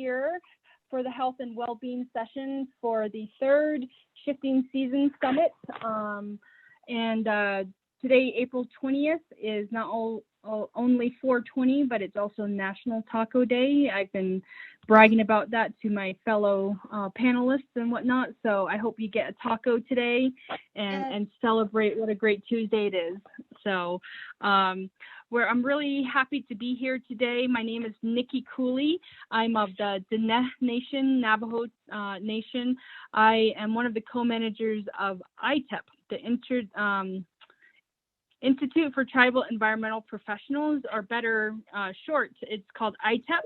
here for the Health and Wellbeing session for the third Shifting Season Summit. Today, April 20th, is not only 420, but it's also National Taco Day. I've been bragging about that to my fellow panelists and whatnot. So I hope you get a taco today and celebrate what a great Tuesday it is. So I'm really happy to be here today. My name is Nikki Cooley. I'm of the Diné Nation, Navajo Nation. I am one of the co-managers of ITEP, the Institute for Tribal Environmental Professionals, or better short, it's called ITEP,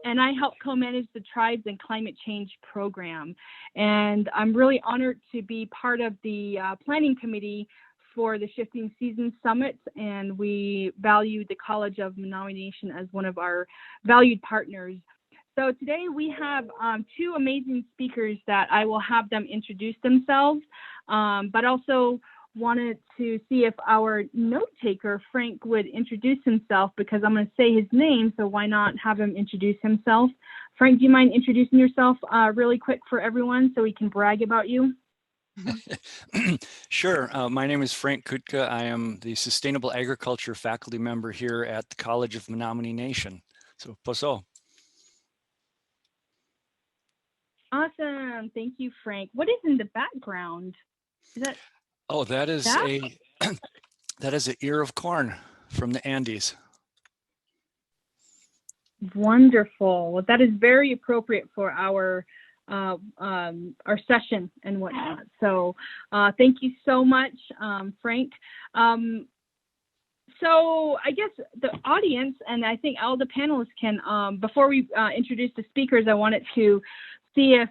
and I help co-manage the Tribes and Climate Change Program. And I'm really honored to be part of the planning committee for the Shifting Season Summit, and we value the College of Menominee Nation as one of our valued partners. So today we have two amazing speakers that I will have them introduce themselves, but also wanted to see if our note taker, Frank, would introduce himself, because I'm going to say his name, so why not have him introduce himself. Frank, do you mind introducing yourself really quick for everyone so we can brag about you? Sure. My name is Frank Kutka. I am the Sustainable Agriculture faculty member here at the College of Menominee Nation. So, poso. Awesome. Thank you, Frank. What is in the background? Is that? Oh, that is that is an ear of corn from the Andes. Wonderful. Well, that is very appropriate for our session and whatnot. So thank you so much, Frank. So I guess the audience, and I think all the panelists can, before we introduce the speakers, I wanted to see if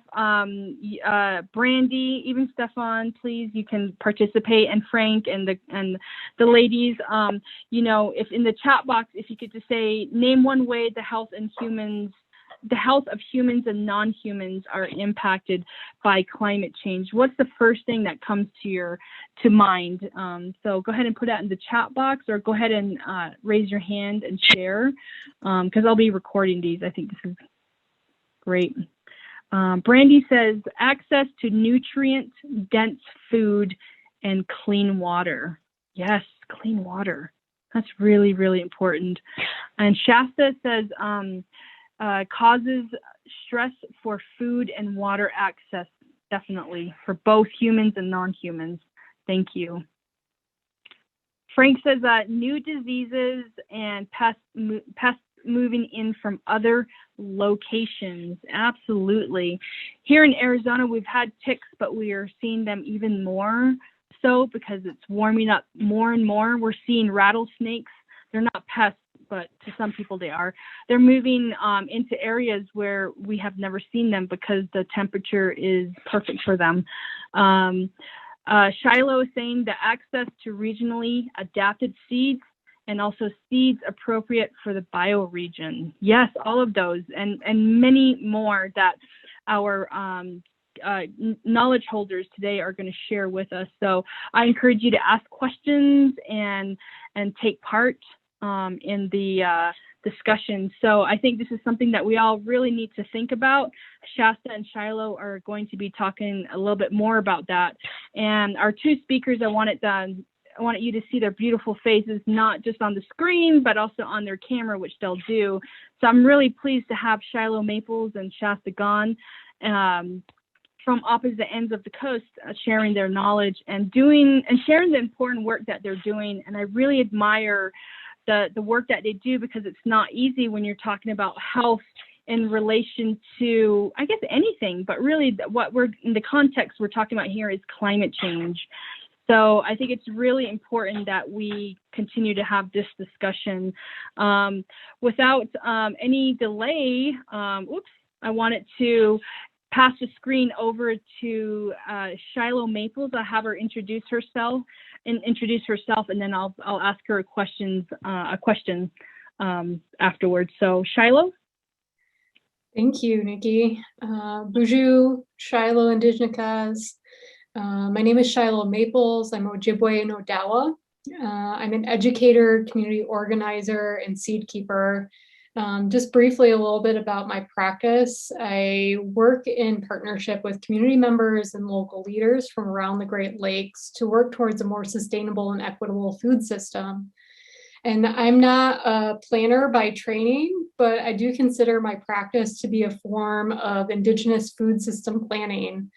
Brandy, even Stefan, please, you can participate, and Frank and the ladies, you know, if in the chat box, if you could just say, name one way the health of humans and non-humans are impacted by climate change. What's the first thing that comes to mind? So go ahead and put that in the chat box, or go ahead and raise your hand and share, because I'll be recording these. I think this is great. Brandy says, access to nutrient-dense food and clean water. Yes, clean water. That's really, really important. And Shasta says, causes stress for food and water access, definitely, for both humans and non-humans. Thank you. Frank says new diseases and pests moving in from other locations. Absolutely. Here in Arizona, we've had ticks, but we are seeing them even more so because it's warming up more and more. We're seeing rattlesnakes. They're not pests, but to some people they are. They're moving into areas where we have never seen them because the temperature is perfect for them. Shiloh is saying the access to regionally adapted seeds and also seeds appropriate for the bioregion. Yes, all of those and many more that our knowledge holders today are going to share with us. So I encourage you to ask questions and take part in the discussion. So I think this is something that we all really need to think about. Shasta and Shiloh are going to be talking a little bit more about that. And our two speakers, I wanted you to see their beautiful faces, not just on the screen, but also on their camera, which they'll do. So I'm really pleased to have Shiloh Maples and Shasta Gaughen from opposite ends of the coast sharing their knowledge and sharing the important work that they're doing. And I really admire the work that they do, because it's not easy when you're talking about health in relation to, I guess, anything, but really what in the context we're talking about here is climate change. So I think it's really important that we continue to have this discussion. Without any delay, I wanted to pass the screen over to Shiloh Maples. I'll have her introduce herself, and then I'll ask her a question afterwards. So Shiloh. Thank you, Nikki. Bonjour, Shiloh Indigenous. My name is Shiloh Maples. I'm Ojibwe and Odawa. I'm an educator, community organizer, and seed keeper. Just briefly, a little bit about my practice. I work in partnership with community members and local leaders from around the Great Lakes to work towards a more sustainable and equitable food system. And I'm not a planner by training, but I do consider my practice to be a form of Indigenous food system planning.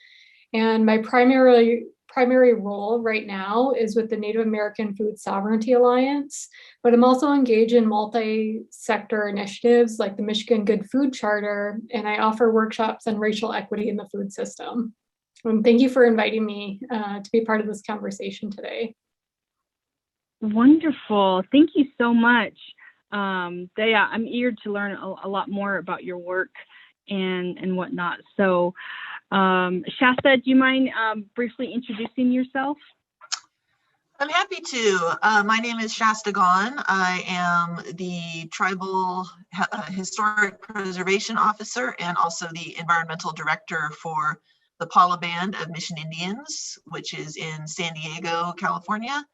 And my primary role right now is with the Native American Food Sovereignty Alliance, but I'm also engaged in multi-sector initiatives like the Michigan Good Food Charter, and I offer workshops on racial equity in the food system. And thank you for inviting me to be part of this conversation today. Wonderful. Thank you so much. I'm eager to learn a lot more about your work and whatnot. So Shasta, do you mind briefly introducing yourself? I'm happy to. My name is Shasta Gaughen. I am the Tribal Historic Preservation Officer and also the Environmental Director for the Paula Band of Mission Indians, which is in San Diego, California.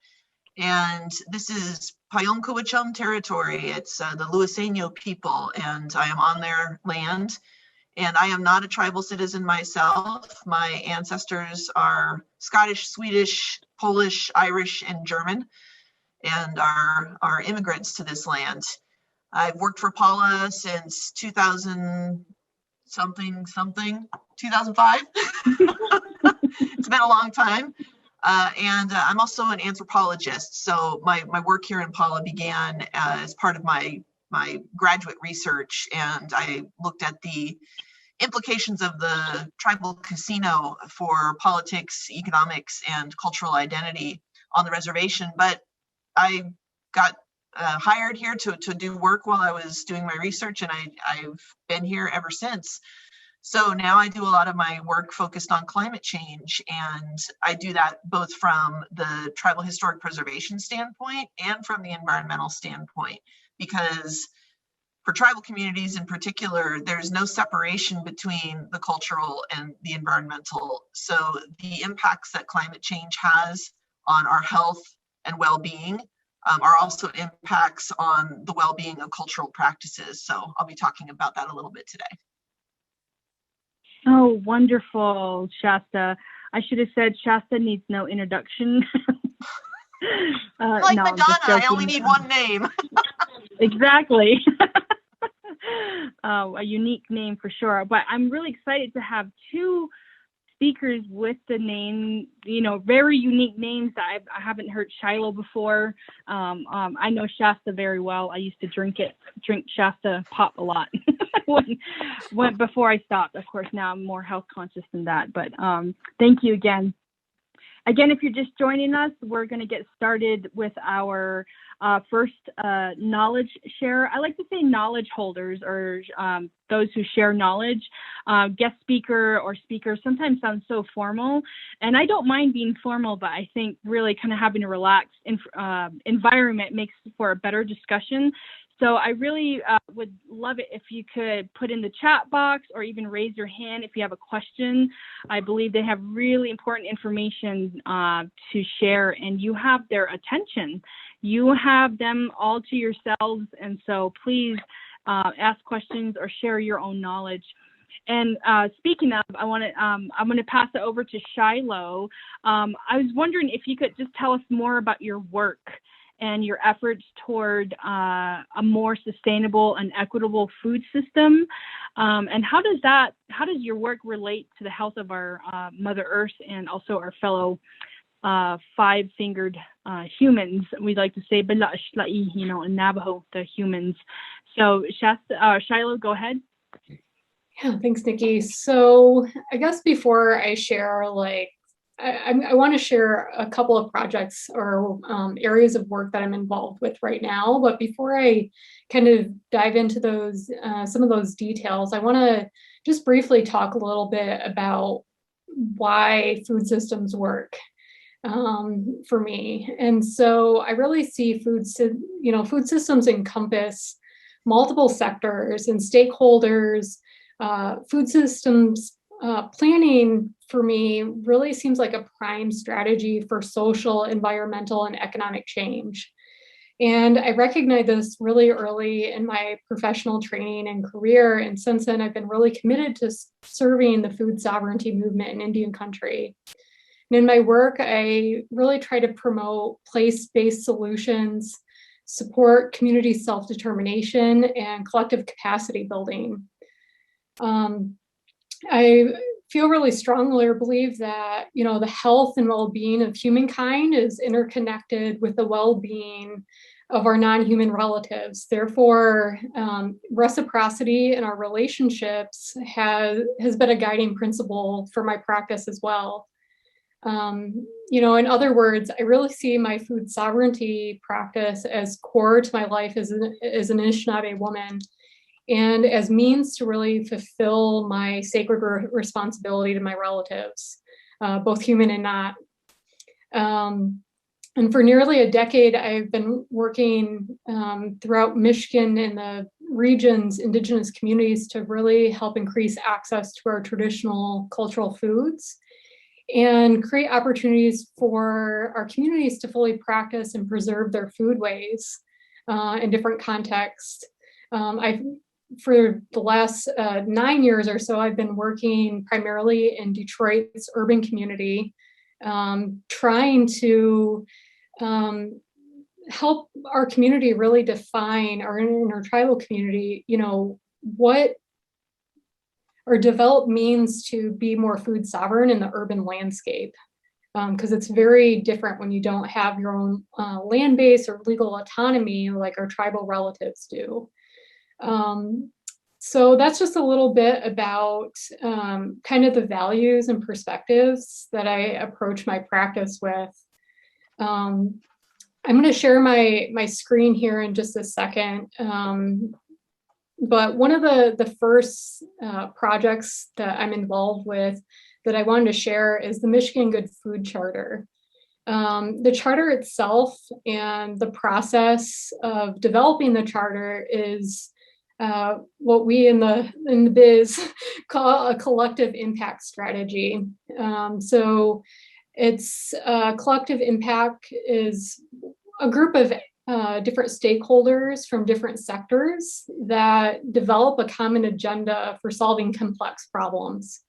And this is Payom territory. It's the Luiseno people, and I am on their land. And I am not a tribal citizen myself. My ancestors are Scottish, Swedish, Polish, Irish, and German, and are immigrants to this land. I've worked for Paula since 2000 something, 2005. It's been a long time. And I'm also an anthropologist. So my work here in Paula began as part of my graduate research, and I looked at the implications of the tribal casino for politics, economics, and cultural identity on the reservation. But I got hired here to do work while I was doing my research, and I've been here ever since. So now I do a lot of my work focused on climate change, and I do that both from the tribal historic preservation standpoint and from the environmental standpoint, because for tribal communities in particular, there's no separation between the cultural and the environmental. So the impacts that climate change has on our health and well-being are also impacts on the well-being of cultural practices. So I'll be talking about that a little bit today. Oh, wonderful, Shasta. I should have said Shasta needs no introduction. Like no, Madonna, I only need one name. Exactly. A unique name for sure. But I'm really excited to have two speakers with the name, very unique names that I haven't heard Shiloh before. I know Shasta very well. I used to drink Shasta pop a lot when before I stopped. Of course, now I'm more health conscious than that. But thank you again. Again, if you're just joining us, we're going to get started with our first knowledge share. I like to say knowledge holders, or those who share knowledge. Guest speaker or speaker sometimes sounds so formal, and I don't mind being formal, but I think really kind of having a relaxed environment makes for a better discussion. So I really would love it if you could put in the chat box or even raise your hand if you have a question. I believe they have really important information to share, and you have their attention. You have them all to yourselves, and so please ask questions or share your own knowledge. And speaking of, I'm going to pass it over to Shiloh. I was wondering if you could just tell us more about your work and your efforts toward a more sustainable and equitable food system, and how does your work relate to the health of our Mother Earth and also our fellow five-fingered humans? We like to say, in Navajo, the humans. So Shiloh, go ahead. Yeah, thanks, Nikki. So I guess before I share, I want to share a couple of projects or areas of work that I'm involved with right now. But before I kind of dive into those, some of those details, I want to just briefly talk a little bit about why food systems work for me. And so I really see food systems encompass multiple sectors and stakeholders. Food systems planning for me really seems like a prime strategy for social, environmental, and economic change. And I recognized this really early in my professional training and career. And since then, I've been really committed to serving the food sovereignty movement in Indian country. And in my work, I really try to promote place-based solutions, support community self-determination, and collective capacity building. I feel really strongly or believe that, the health and well-being of humankind is interconnected with the well-being of our non-human relatives. Therefore, reciprocity in our relationships has been a guiding principle for my practice as well. In other words, I really see my food sovereignty practice as core to my life as an Anishinaabe woman, and as means to really fulfill my sacred responsibility to my relatives, both human and not. And for nearly a decade, I've been working throughout Michigan and the region's Indigenous communities to really help increase access to our traditional cultural foods and create opportunities for our communities to fully practice and preserve their foodways in different contexts. For the last 9 years or so, I've been working primarily in Detroit's urban community, trying to help our community really define, our intertribal community, what or develop means to be more food sovereign in the urban landscape. Because it's very different when you don't have your own land base or legal autonomy like our tribal relatives do. So that's just a little bit about kind of the values and perspectives that I approach my practice with. I'm going to share my screen here in just a second. But one of the first projects that I'm involved with that I wanted to share is the Michigan Good Food Charter. The charter itself and the process of developing the charter is what we in the biz call a collective impact strategy. So it's collective impact is a group of different stakeholders from different sectors that develop a common agenda for solving complex problems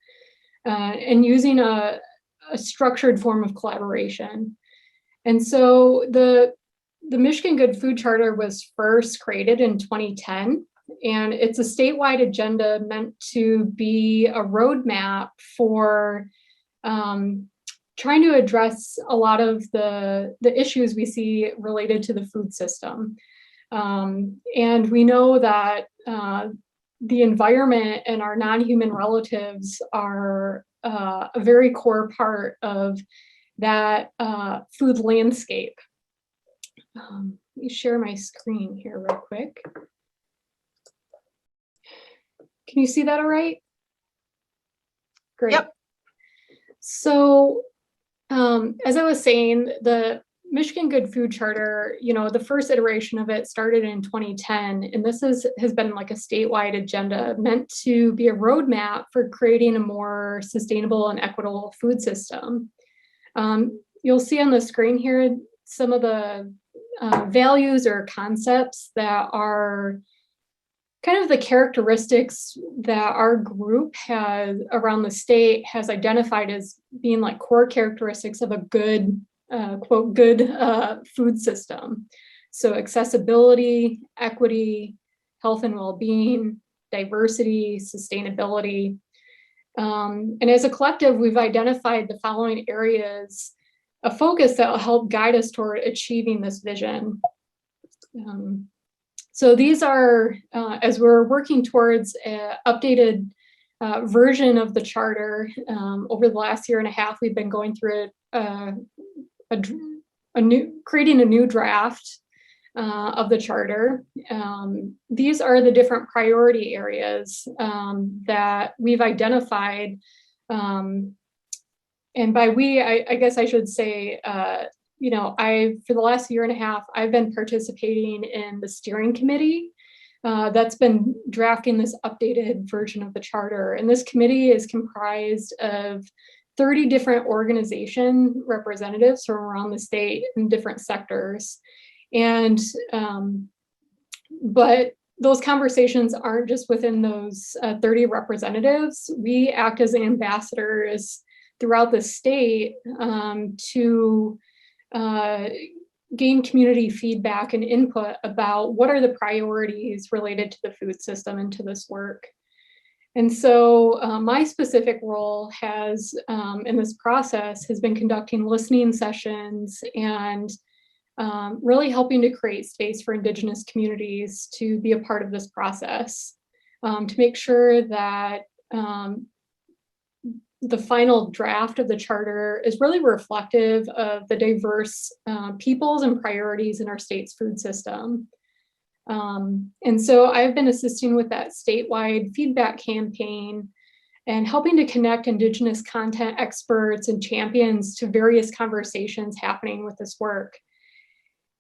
and using a structured form of collaboration. And so the Michigan Good Food Charter was first created in 2010, and it's a statewide agenda meant to be a roadmap for trying to address a lot of the issues we see related to the food system. And we know that the environment and our non-human relatives are a very core part of that food landscape. Let me share my screen here real quick. Can you see that all right? Great. Yep. So as I was saying, the Michigan Good Food Charter, the first iteration of it started in 2010, and this has been like a statewide agenda meant to be a roadmap for creating a more sustainable and equitable food system. You'll see on the screen here some of the values or concepts that are kind of the characteristics that our group has around the state has identified as being like core characteristics of a good, quote, good food system. So accessibility, equity, health and well-being, diversity, sustainability. And as a collective, we've identified the following areas of focus that will help guide us toward achieving this vision. So these are, as we're working towards an updated version of the charter, over the last year and a half, we've been going through creating a new draft of the charter. These are the different priority areas that we've identified. And by we, I guess I should say, for the last year and a half, I've been participating in the steering committee that's been drafting this updated version of the charter. And this committee is comprised of 30 different organization representatives from around the state in different sectors. And, but those conversations aren't just within those 30 representatives. We act as ambassadors throughout the state to gain community feedback and input about what are the priorities related to the food system and to this work. And so my specific role has, in this process, has been conducting listening sessions and really helping to create space for Indigenous communities to be a part of this process, to make sure that the final draft of the charter is really reflective of the diverse peoples and priorities in our state's food system. And so I've been assisting with that statewide feedback campaign and helping to connect Indigenous content experts and champions to various conversations happening with this work.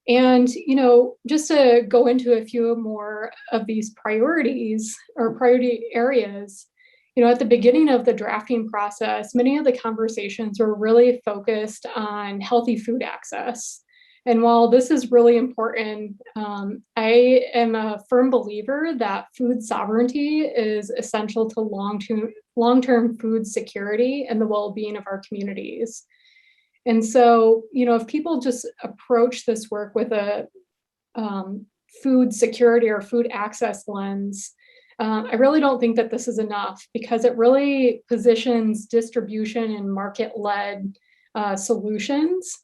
And, you know, just to go into a few more of these priorities or priority areas, you know, at the beginning of the drafting process, many of the conversations were really focused on healthy food access. And while this is really important, I am a firm believer that food sovereignty is essential to long-term food security and the well-being of our communities. And so, you know, if people just approach this work with a food security or food access lens, I really don't think that this is enough, because it really positions distribution and market-led solutions.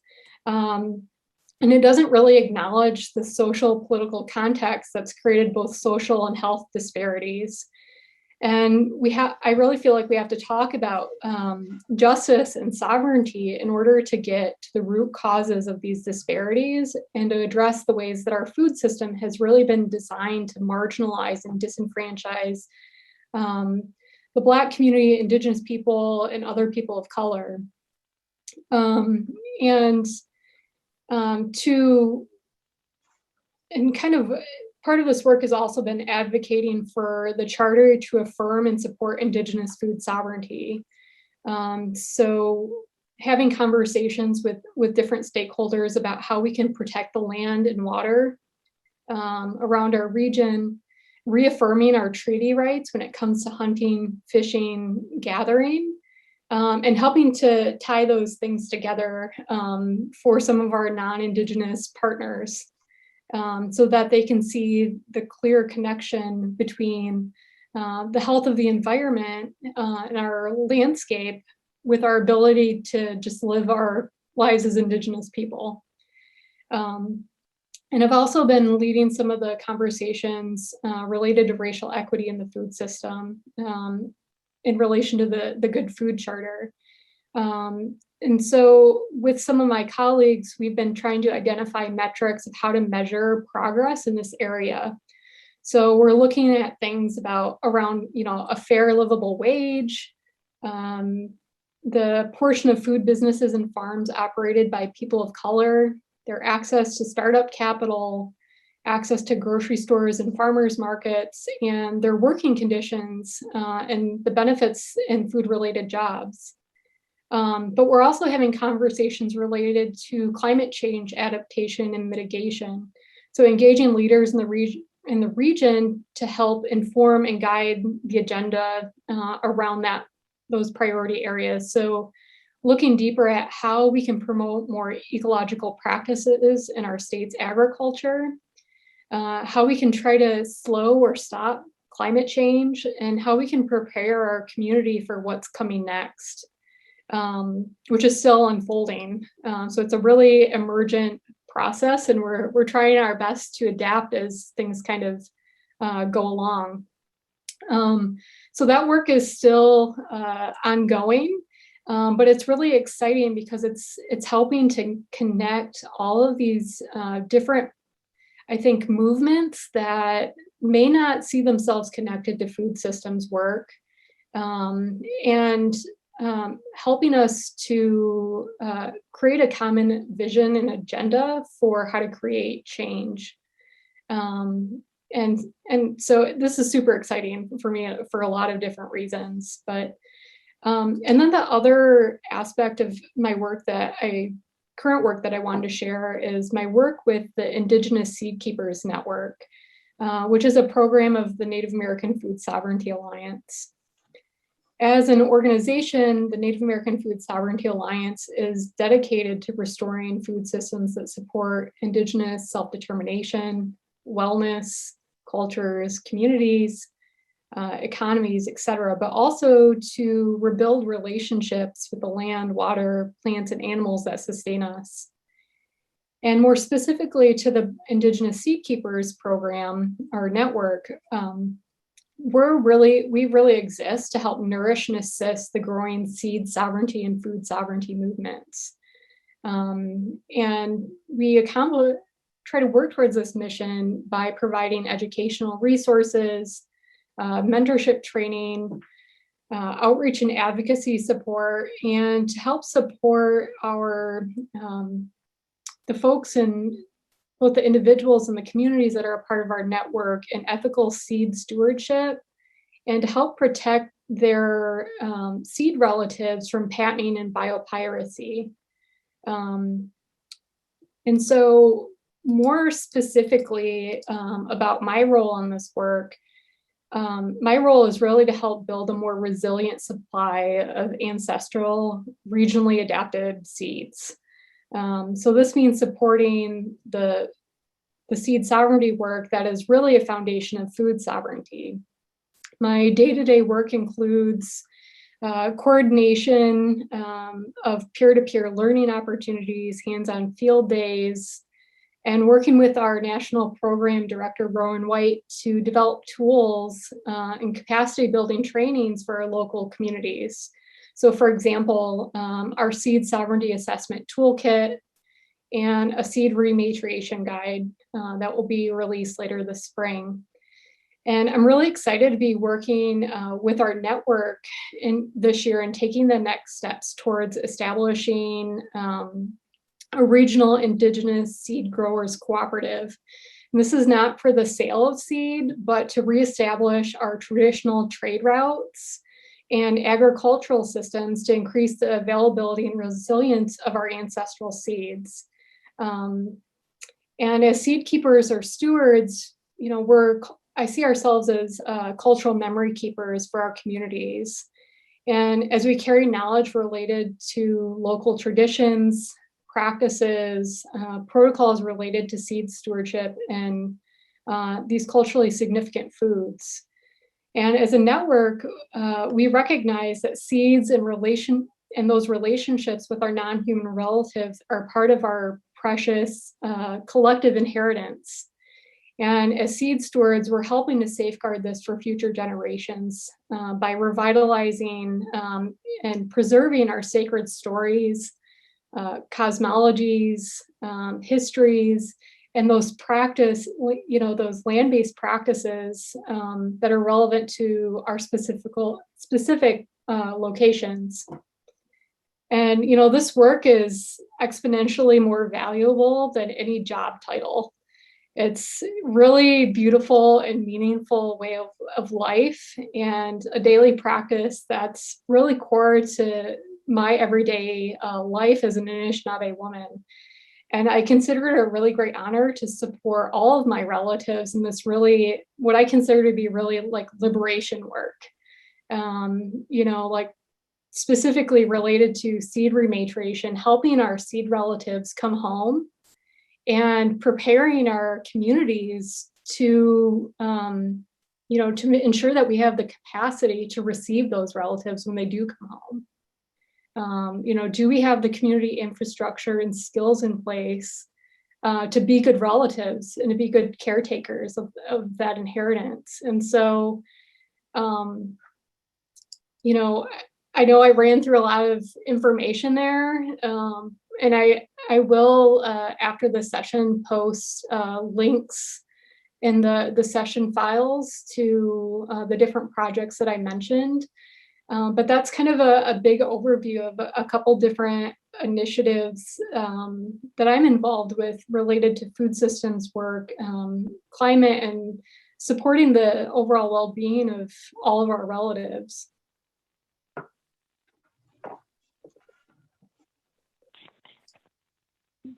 And it doesn't really acknowledge the social political context that's created both social and health disparities. And I really feel like we have to talk about justice and sovereignty in order to get to the root causes of these disparities and to address the ways that our food system has really been designed to marginalize and disenfranchise the Black community, Indigenous people, and other people of color. Part of this work has also been advocating for the charter to affirm and support Indigenous food sovereignty. So having conversations with different stakeholders about how we can protect the land and water around our region, reaffirming our treaty rights when it comes to hunting, fishing, gathering, and helping to tie those things together for some of our non-Indigenous partners. So that they can see the clear connection between the health of the environment and our landscape with our ability to just live our lives as Indigenous people. And I've also been leading some of the conversations related to racial equity in the food system in relation to the Good Food Charter. And so with some of my colleagues, we've been trying to identify metrics of how to measure progress in this area. So we're looking at things around, you know, a fair livable wage, the portion of food businesses and farms operated by people of color, their access to startup capital, access to grocery stores and farmers markets, and their working conditions and the benefits in food-related jobs. But we're also having conversations related to climate change adaptation and mitigation. So engaging leaders in the region to help inform and guide the agenda around those priority areas. So looking deeper at how we can promote more ecological practices in our state's agriculture, how we can try to slow or stop climate change, and how we can prepare our community for what's coming next. Which is still unfolding. So it's a really emergent process, and we're trying our best to adapt as things kind of go along. So that work is still ongoing, but it's really exciting because it's helping to connect all of these different, I think, movements that may not see themselves connected to food systems work, and helping us to create a common vision and agenda for how to create change. And so this is super exciting for me for a lot of different reasons. But and then the other aspect of my work that I current work that I wanted to share is my work with the Indigenous Seed Keepers Network, which is a program of the Native American Food Sovereignty Alliance. As an organization, the Native American Food Sovereignty Alliance is dedicated to restoring food systems that support Indigenous self-determination, wellness, cultures, communities, economies, etc., but also to rebuild relationships with the land, water, plants, and animals that sustain us. And more specifically to the Indigenous Seed Keepers program, our network, we really exist to help nourish and assist the growing seed sovereignty and food sovereignty movements. And we try to work towards this mission by providing educational resources, mentorship training, outreach and advocacy support, and to help support our the folks and both the individuals and the communities that are a part of our network in ethical seed stewardship, and to help protect their seed relatives from patenting and biopiracy. And so more specifically about my role in this work, my role is really to help build a more resilient supply of ancestral, regionally adapted seeds. So this means supporting the seed sovereignty work that is really a foundation of food sovereignty. My day-to-day work includes coordination of peer-to-peer learning opportunities, hands-on field days, and working with our national program director, Rowan White, to develop tools and capacity building trainings for our local communities. So for example, our seed sovereignty assessment toolkit and a seed rematriation guide that will be released later this spring. And I'm really excited to be working with our network this year and taking the next steps towards establishing a regional Indigenous seed growers cooperative. And this is not for the sale of seed, but to reestablish our traditional trade routes and agricultural systems to increase the availability and resilience of our ancestral seeds. And as seed keepers or stewards, you know, I see ourselves as cultural memory keepers for our communities. And as we carry knowledge related to local traditions, practices, protocols related to seed stewardship and these culturally significant foods. And as a network, we recognize that seeds and those relationships with our non-human relatives are part of our precious collective inheritance. And as seed stewards, we're helping to safeguard this for future generations by revitalizing and preserving our sacred stories, cosmologies, histories, and those those land-based practices that are relevant to our specific locations. And this work is exponentially more valuable than any job title. It's really beautiful and meaningful way of life and a daily practice that's really core to my everyday life as an Anishinaabe woman. And I consider it a really great honor to support all of my relatives in this really, what I consider to be really like liberation work. Like specifically related to seed rematriation, helping our seed relatives come home and preparing our communities to, to ensure that we have the capacity to receive those relatives when they do come home. Do we have the community infrastructure and skills in place to be good relatives and to be good caretakers of that inheritance? And so, I know I ran through a lot of information there, and I will, after the session, post links in the session files to the different projects that I mentioned. But that's kind of a big overview of a couple different initiatives that I'm involved with related to food systems work, climate, and supporting the overall well-being of all of our relatives.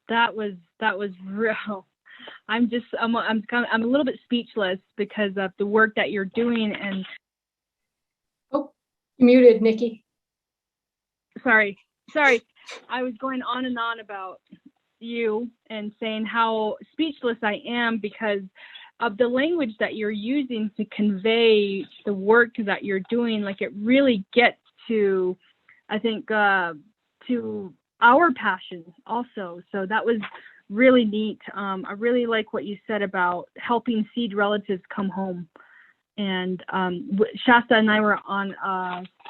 That was real. I'm a little bit speechless because of the work that you're doing. And oh, you muted, Nikki. Sorry. I was going on and on about you and saying how speechless I am because of the language that you're using to convey the work that you're doing. Like, it really gets to, I think, to our passion also. So that was really neat. I really like what you said about helping seed relatives come home. And Shasta and I were on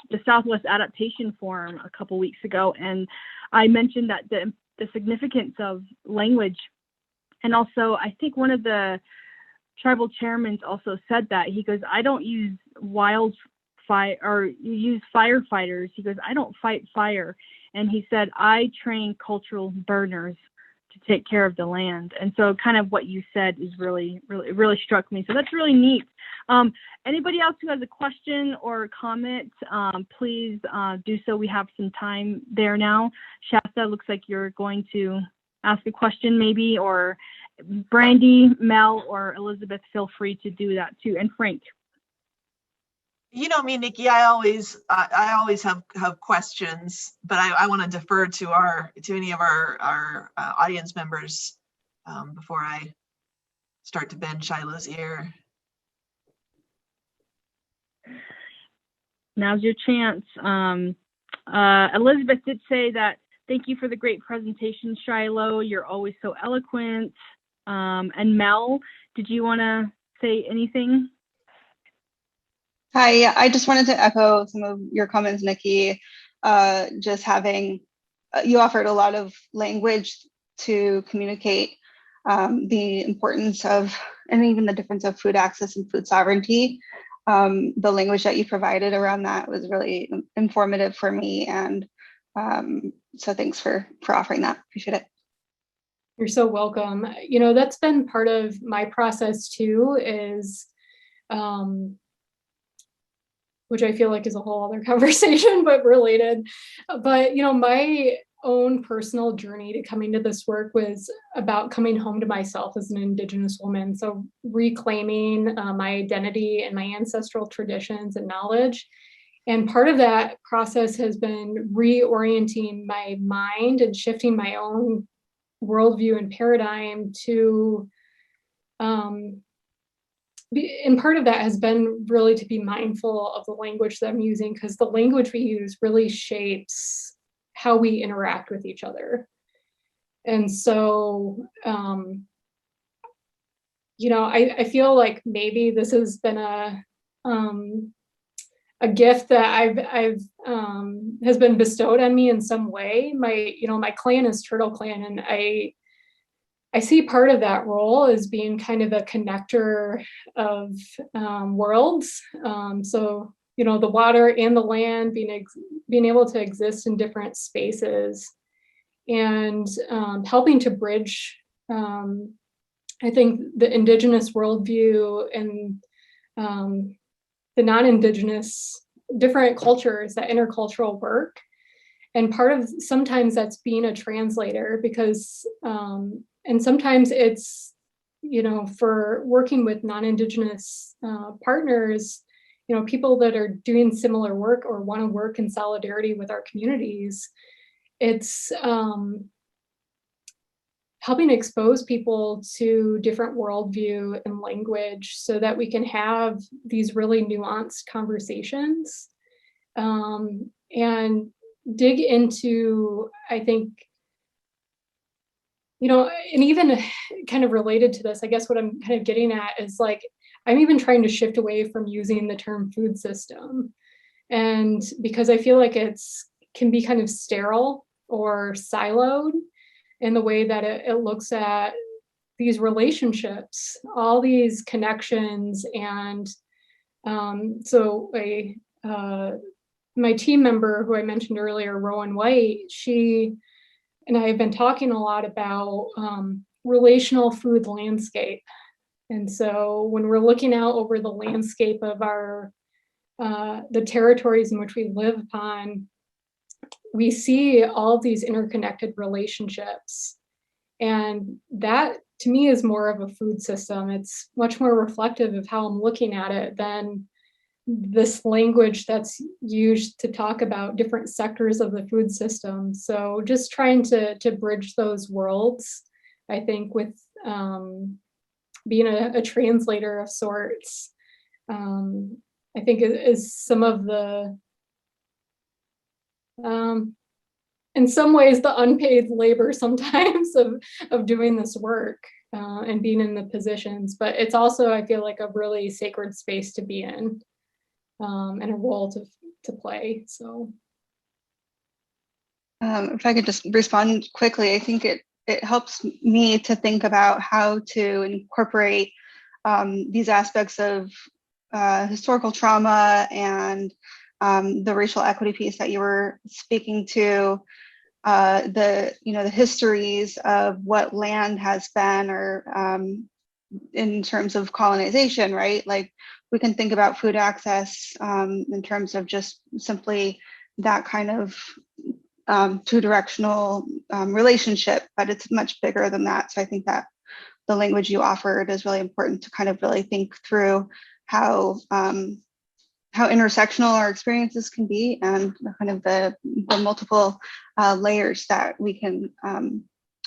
the Southwest Adaptation Forum a couple weeks ago, and I mentioned that the significance of language. And also, I think one of the tribal chairmen also said that. He goes, I don't use wildfire, or you use firefighters. He goes, I don't fight fire. And he said, I train cultural burners to take care of the land. And so kind of what you said is really struck me. So that's really neat. Anybody else who has a question or comment, please do so. We have some time there now. Shasta, looks like you're going to ask a question maybe, or Brandy, Mel, or Elizabeth, feel free to do that too. And Frank. You know me, Nikki, I always have questions, but I want to defer to any of our audience members before I start to bend Shiloh's ear. Now's your chance. Elizabeth did say that, thank you for the great presentation, Shiloh. You're always so eloquent. And Mel, did you want to say anything? Hi, yeah, I just wanted to echo some of your comments, Nikki. Just having, you offered a lot of language to communicate the importance of, and even the difference of food access and food sovereignty. The language that you provided around that was really informative for me. And so thanks for offering that. Appreciate it. You're so welcome. You know, that's been part of my process too, is, which I feel like is a whole other conversation, but related. But, you know, my own personal journey to coming to this work was about coming home to myself as an Indigenous woman. So reclaiming my identity and my ancestral traditions and knowledge. And part of that process has been reorienting my mind and shifting my own worldview and paradigm to, and part of that has been really to be mindful of the language that I'm using, because the language we use really shapes how we interact with each other. And so, you know, I feel like maybe this has been a gift that has been bestowed on me in some way. My clan is Turtle Clan, and I see part of that role as being kind of a connector of worlds. So, you know, the water and the land being able to exist in different spaces, and helping to bridge, I think, the Indigenous worldview and the non-Indigenous different cultures, that intercultural work. And part of sometimes that's being a translator, because and sometimes it's, you know, for working with non-Indigenous partners, you know, people that are doing similar work or want to work in solidarity with our communities, it's helping expose people to different worldview and language so that we can have these really nuanced conversations and dig into, I think, you know, and even kind of related to this, I guess what I'm kind of getting at is, like, I'm even trying to shift away from using the term food system. And because I feel like can be kind of sterile or siloed in the way that it looks at these relationships, all these connections. And so my team member who I mentioned earlier, Rowan White, she and I have been talking a lot about relational food landscape. And so when we're looking out over the landscape of the territories in which we live upon, we see all of these interconnected relationships. And that to me is more of a food system. It's much more reflective of how I'm looking at it than this language that's used to talk about different sectors of the food system. So just trying to bridge those worlds, I think, with being a translator of sorts, I think is some of the, in some ways, the unpaid labor sometimes of doing this work and being in the positions. But it's also, I feel like, a really sacred space to be in. And a role to play. So if I could just respond quickly, I think it helps me to think about how to incorporate these aspects of historical trauma and the racial equity piece that you were speaking to, the histories of what land has been, or in terms of colonization, right? Like, we can think about food access in terms of just simply that kind of two-directional relationship, but it's much bigger than that. So I think that the language you offered is really important to kind of really think through how intersectional our experiences can be, and kind of the multiple layers that we can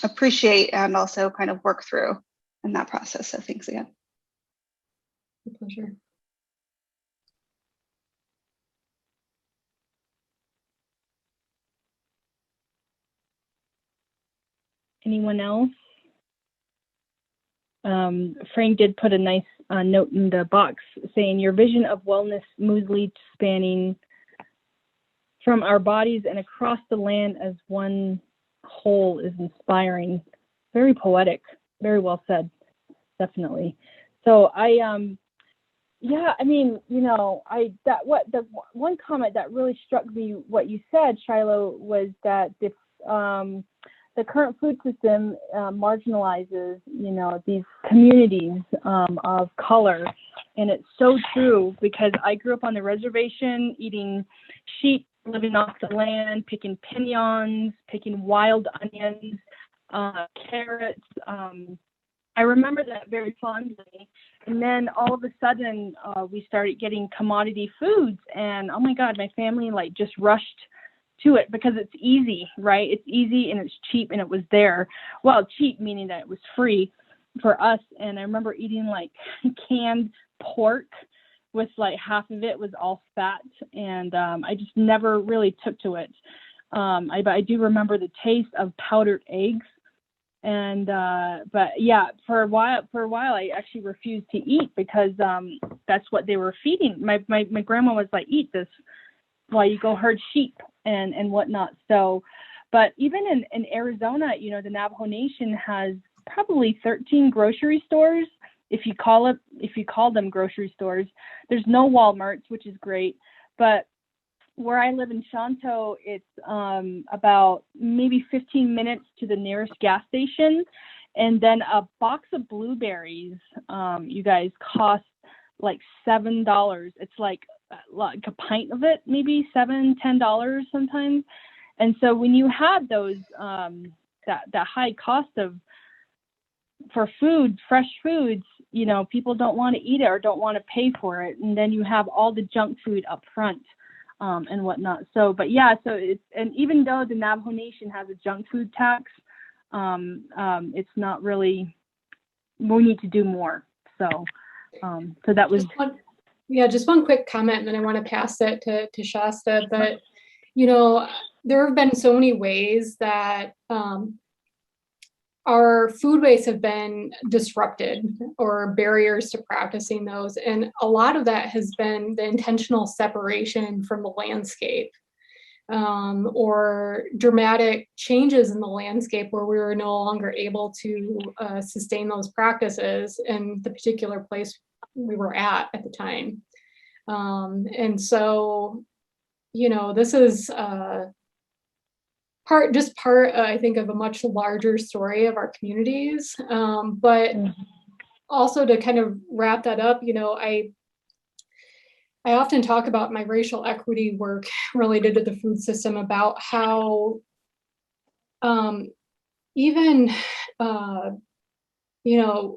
appreciate and also kind of work through in that process. So thanks again. My pleasure. Anyone else? Frank did put a nice note in the box saying, your vision of wellness smoothly spanning from our bodies and across the land as one whole is inspiring. Very poetic, very well said, definitely. So yeah, I mean, the one comment that really struck me, what you said, Shiloh, was that the current food system marginalizes, these communities of color. And it's so true, because I grew up on the reservation eating sheep, living off the land, picking piñons, picking wild onions, carrots. I remember that very fondly. And then all of a sudden, we started getting commodity foods. And oh my God, my family just rushed to it because it's easy, right? It's easy and it's cheap, and it was there. Well, cheap meaning that it was free for us. And I remember eating canned pork with half of it was all fat, and I just never really took to it. I do remember the taste of powdered eggs, and but yeah, for a while I actually refused to eat because that's what they were feeding. My grandma was like, eat this while you go herd sheep and whatnot. So, but even in Arizona, the Navajo Nation has probably 13 grocery stores, if you call them grocery stores. There's no Walmarts, which is great, but where I live in Shanto, it's about maybe 15 minutes to the nearest gas station, and then a box of blueberries, you guys, cost $7. It's like a pint of it, maybe $7-10 sometimes. And so when you have those that high cost for food, fresh foods, people don't want to eat it or don't want to pay for it, and then you have all the junk food up front and whatnot. So, but yeah, so and even though the Navajo Nation has a junk food tax, it's not really. We need to do more. So that was. Just one quick comment, and then I want to pass it to Shasta. But, there have been so many ways that our foodways have been disrupted, or barriers to practicing those. And a lot of that has been the intentional separation from the landscape, or dramatic changes in the landscape where we were no longer able to sustain those practices in the particular place we were at the time. And so, this is part, I think, of a much larger story of our communities. But also to kind of wrap that up, I often talk about my racial equity work related to the food system, about how even, you know,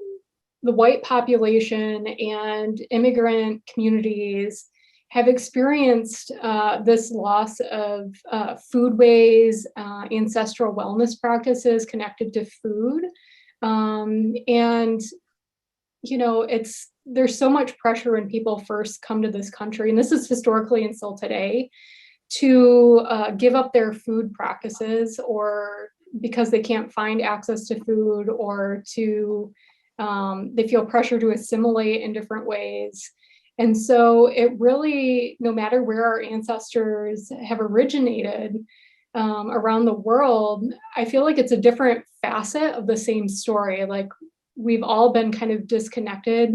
the white population and immigrant communities have experienced this loss of foodways, ancestral wellness practices connected to food. And, you know, there's so much pressure when people first come to this country, and this is historically and still today, to give up their food practices, or because they can't find access to food, or to they feel pressure to assimilate in different ways. And so it really, no matter where our ancestors have originated around the world, I feel like it's a different facet of the same story. Like, we've all been kind of disconnected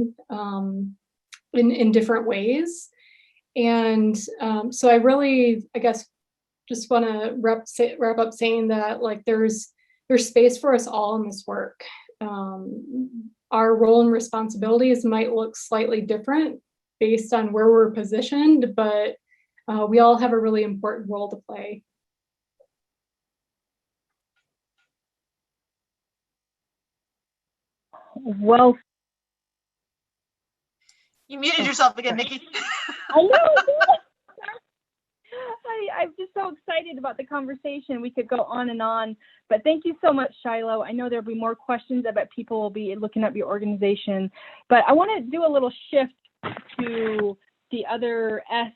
in different ways. And so I really, I guess, just want to wrap up saying that, like, there's space for us all in this work. Our role and responsibilities might look slightly different based on where we're positioned, but we all have a really important role to play. Well, You muted yourself again, Nikki. I know. I'm just so excited about the conversation. We could go on and on, but thank you so much, Shiloh. I know there'll be more questions. I bet people will be looking up your organization, but I want to do a little shift to the other S,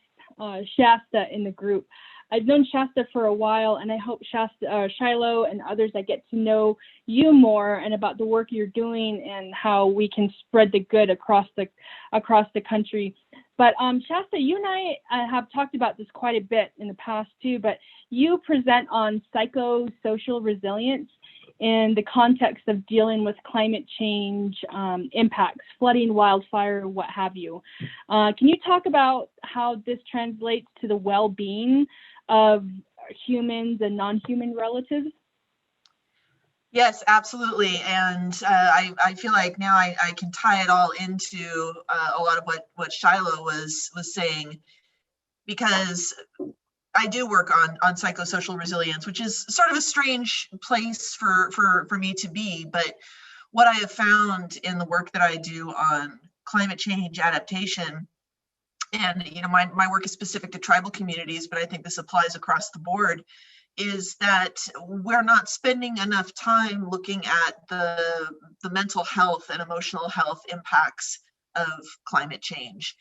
Shasta, in the group. I've known Shasta for a while, and I hope Shiloh and others, I get to know you more and about the work you're doing and how we can spread the good across the country. But Shasta, you and I have talked about this quite a bit in the past too, but you present on psychosocial resilience in the context of dealing with climate change impacts, flooding, wildfire, what have you. Can you talk about how this translates to the well-being of humans and non-human relatives? Yes, absolutely. And I feel like now I can tie it all into a lot of what Shiloh was saying, because I do work on psychosocial resilience, which is sort of a strange place for me to be. But what I have found in the work that I do on climate change adaptation, and my work is specific to tribal communities, but I think this applies across the board, is that we're not spending enough time looking at the mental health and emotional health impacts of climate change.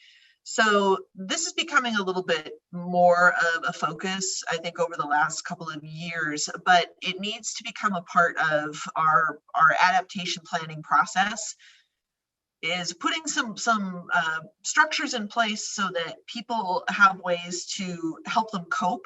So this is becoming a little bit more of a focus, I think, over the last couple of years, but it needs to become a part of our adaptation planning process, is putting some structures in place so that people have ways to help them cope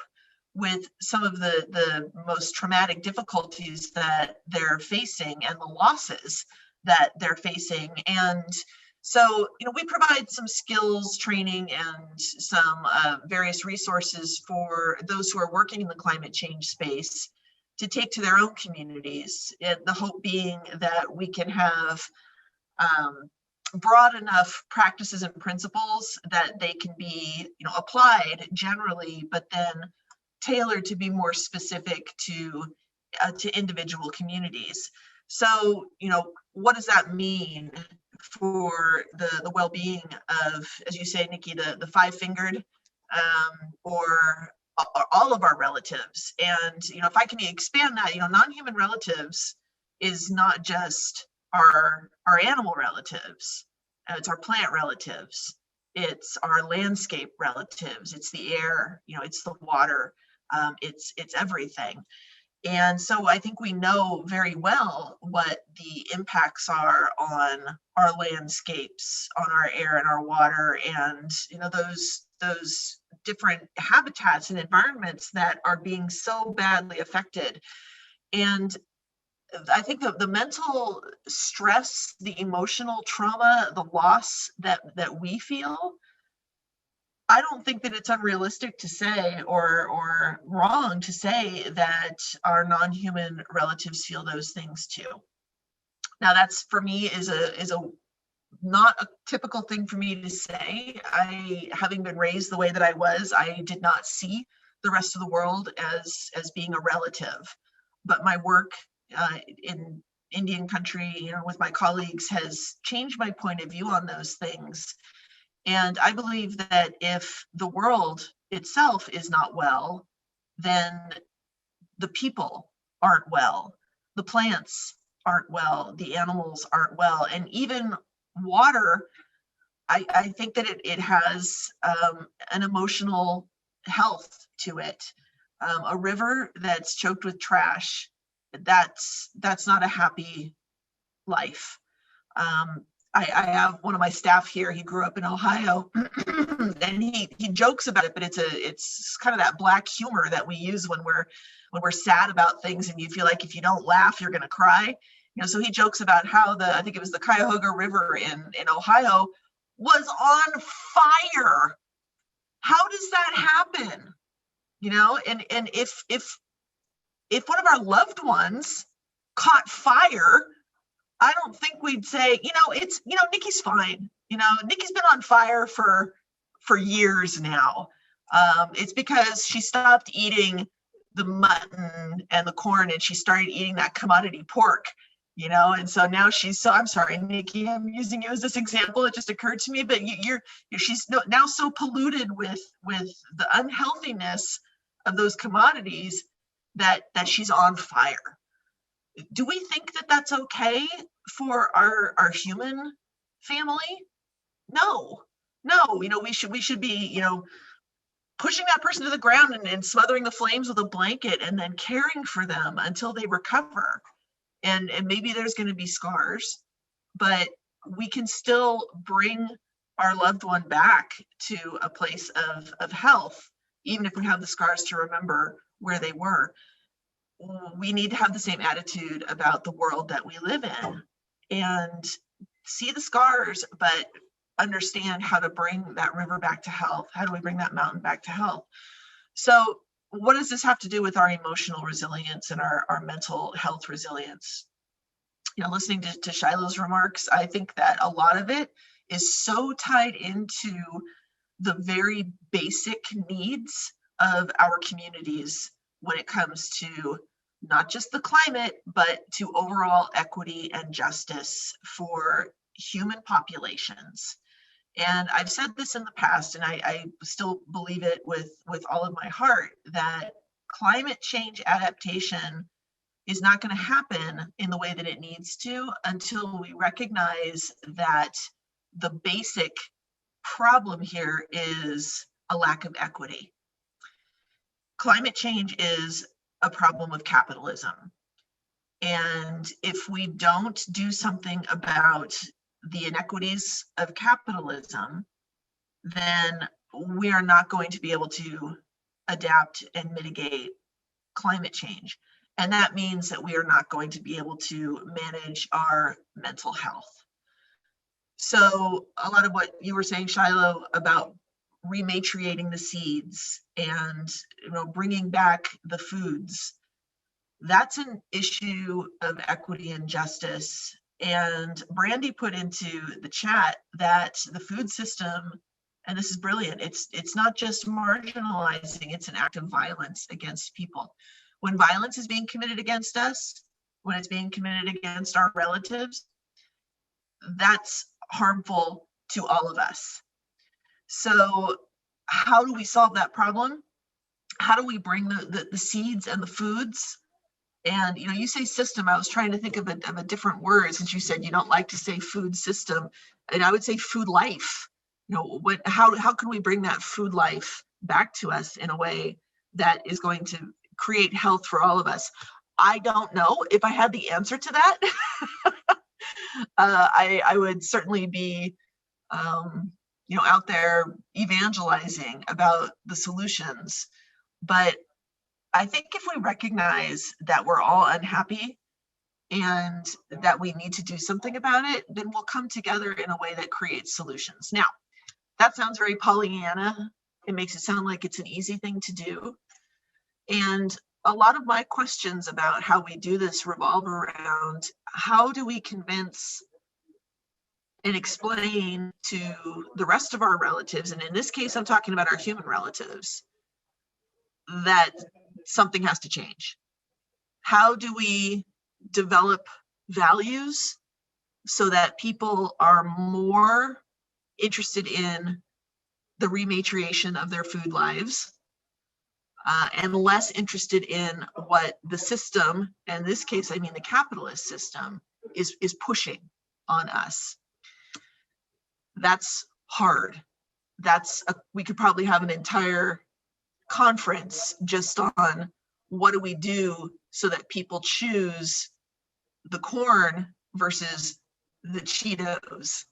with some of the most traumatic difficulties that they're facing and the losses that they're facing. And so, we provide some skills training and some various resources for those who are working in the climate change space to take to their own communities. And the hope being that we can have broad enough practices and principles that they can be, applied generally, but then tailored to be more specific to individual communities. So, what does that mean for the well-being of, as you say, Nikki, the five-fingered or all of our relatives? And, if I can expand that, non-human relatives is not just our animal relatives, it's our plant relatives, it's our landscape relatives, it's the air, it's the water, it's everything. And so I think we know very well what the impacts are on our landscapes, on our air and our water, and those different habitats and environments that are being so badly affected. And I think the mental stress, the emotional trauma, the loss that we feel, I don't think that it's unrealistic to say or wrong to say that our non-human relatives feel those things too. Now, that's, for me, is a not a typical thing for me to say. Having been raised the way that I was, I did not see the rest of the world as being a relative. But my work in Indian country, you know, with my colleagues has changed my point of view on those things. And I believe that if the world itself is not well, then the people aren't well, the plants aren't well, the animals aren't well, and even water, I think that it has an emotional health to it. A river that's choked with trash, that's not a happy life. I have one of my staff here. He grew up in Ohio, and he jokes about it, but it's kind of that black humor that we use when we're sad about things, and you feel like if you don't laugh, you're going to cry. You know, so he jokes about how I think it was the Cuyahoga River in Ohio was on fire. How does that happen? You know, and if one of our loved ones caught fire, I don't think we'd say, you know, Nikki's fine. You know, Nikki's been on fire for years now. It's because she stopped eating the mutton and the corn and she started eating that commodity pork, you know, and so now I'm sorry, Nikki, I'm using you as this example. It just occurred to me, but she's now so polluted with the unhealthiness of those commodities that she's on fire. Do we think that that's okay for our human family? No, you know, we should be, you know, pushing that person to the ground and smothering the flames with a blanket and then caring for them until they recover. And maybe there's going to be scars, but we can still bring our loved one back to a place of health, even if we have the scars to remember where they were. We need to have the same attitude about the world that we live in and see the scars, but understand how to bring that river back to health. How do we bring that mountain back to health? So what does this have to do with our emotional resilience and our mental health resilience? You know, listening to Shiloh's remarks, I think that a lot of it is so tied into the very basic needs of our communities when it comes to not just the climate, but to overall equity and justice for human populations. And I've said this in the past, and I still believe it with all of my heart, that climate change adaptation is not going to happen in the way that it needs to until we recognize that the basic problem here is a lack of equity. Climate change is a problem of capitalism. And if we don't do something about the inequities of capitalism, then we are not going to be able to adapt and mitigate climate change. And that means that we are not going to be able to manage our mental health. So a lot of what you were saying, Shiloh, about rematriating the seeds and, you know, bringing back the foods, that's an issue of equity and justice. And Brandy put into the chat that the food system, and this is brilliant, it's not just marginalizing, it's an act of violence against people. When violence is being committed against us, when it's being committed against our relatives, that's harmful to all of us. So how do we solve that problem? How do we bring the seeds and the foods? And, you know, you say system, I was trying to think of a different word, since you said you don't like to say food system, and I would say food life. You know, how can we bring that food life back to us in a way that is going to create health for all of us? I don't know if I had the answer to that. I would certainly be, you know, out there evangelizing about the solutions. But I think if we recognize that we're all unhappy and that we need to do something about it, then we'll come together in a way that creates solutions. Now, that sounds very Pollyanna. It makes it sound like it's an easy thing to do. And a lot of my questions about how we do this revolve around how do we convince and explain to the rest of our relatives, and in this case, I'm talking about our human relatives, that something has to change. How do we develop values so that people are more interested in the rematriation of their food lives, and less interested in what the system, in this case, I mean the capitalist system, is pushing on us. That's hard. We could probably have an entire conference just on what do we do so that people choose the corn versus the Cheetos.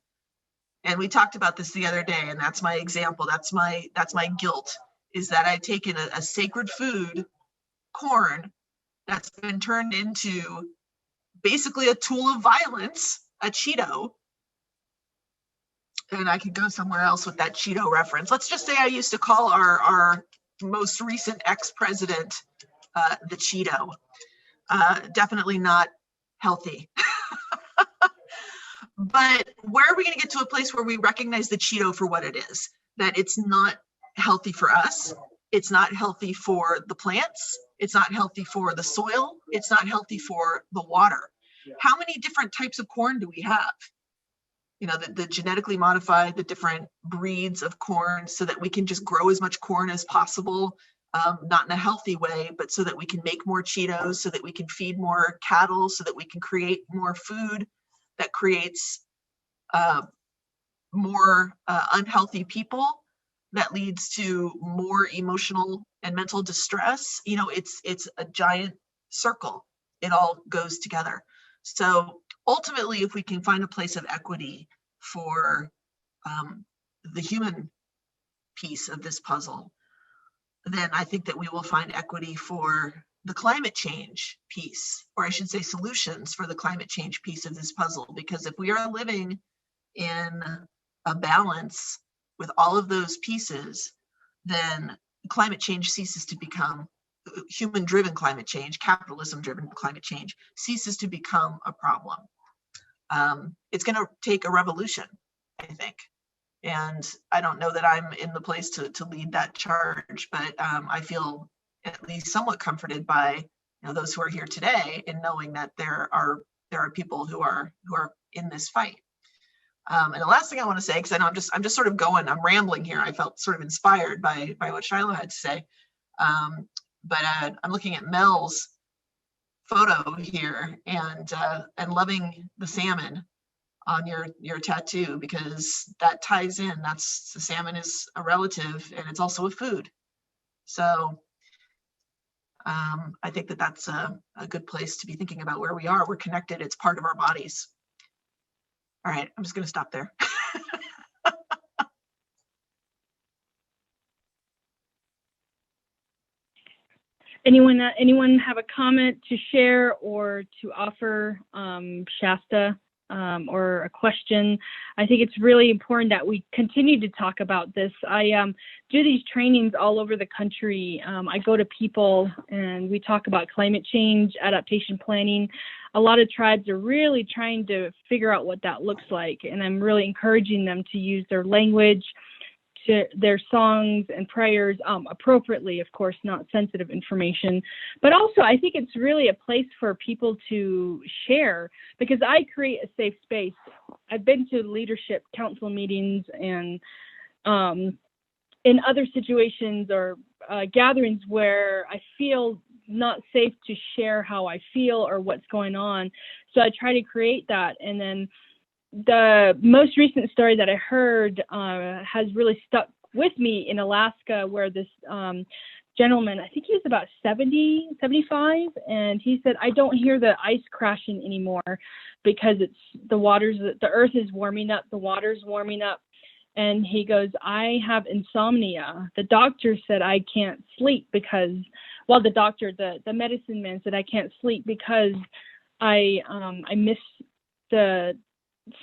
And we talked about this the other day, and that's my example. That's my guilt, is that I've taken a sacred food, corn, that's been turned into basically a tool of violence, a Cheeto. And I could go somewhere else with that Cheeto reference. Let's just say I used to call our most recent ex-president the Cheeto. Definitely not healthy. But where are we going to get to a place where we recognize the Cheeto for what it is? That it's not healthy for us. It's not healthy for the plants. It's not healthy for the soil. It's not healthy for the water. How many different types of corn do we have? You know, the genetically modified, the different breeds of corn, so that we can just grow as much corn as possible, not in a healthy way, but so that we can make more Cheetos, so that we can feed more cattle, so that we can create more food that creates more unhealthy people, that leads to more emotional and mental distress. You know, it's a giant circle. It all goes together. So ultimately, if we can find a place of equity for the human piece of this puzzle, then I think that we will find equity for the climate change piece, or I should say solutions for the climate change piece of this puzzle. Because if we are living in a balance with all of those pieces, then climate change ceases to become human-driven climate change, capitalism-driven climate change ceases to become a problem. It's going to take a revolution, I think. And I don't know that I'm in the place to lead that charge, but I feel at least somewhat comforted by those who are here today in knowing that there are people who are in this fight. And the last thing I want to say, because I know I'm just sort of I'm rambling here. I felt sort of inspired by what Shiloh had to say. But I'm looking at Mel's photo here and loving the salmon on your tattoo, because that ties in. The salmon is a relative and it's also a food. So I think that's a good place to be thinking about where we are. We're connected. It's part of our bodies. All right, I'm just going to stop there. Anyone have a comment to share or to offer Shasta, or a question? I think it's really important that we continue to talk about this. I do these trainings all over the country. I go to people and we talk about climate change, adaptation planning. A lot of tribes are really trying to figure out what that looks like, and I'm really encouraging them to use their language, to their songs and prayers appropriately, of course, not sensitive information. But also, I think it's really a place for people to share, because I create a safe space. I've been to leadership council meetings and in other situations or gatherings where I feel not safe to share how I feel or what's going on. So I try to create that. And then the most recent story that I heard has really stuck with me in Alaska, where this gentleman, I think he was about 70, 75, and he said, I don't hear the ice crashing anymore because the earth is warming up, the water's warming up. And he goes, I have insomnia. The doctor said I can't sleep because, the medicine man said I can't sleep because I miss the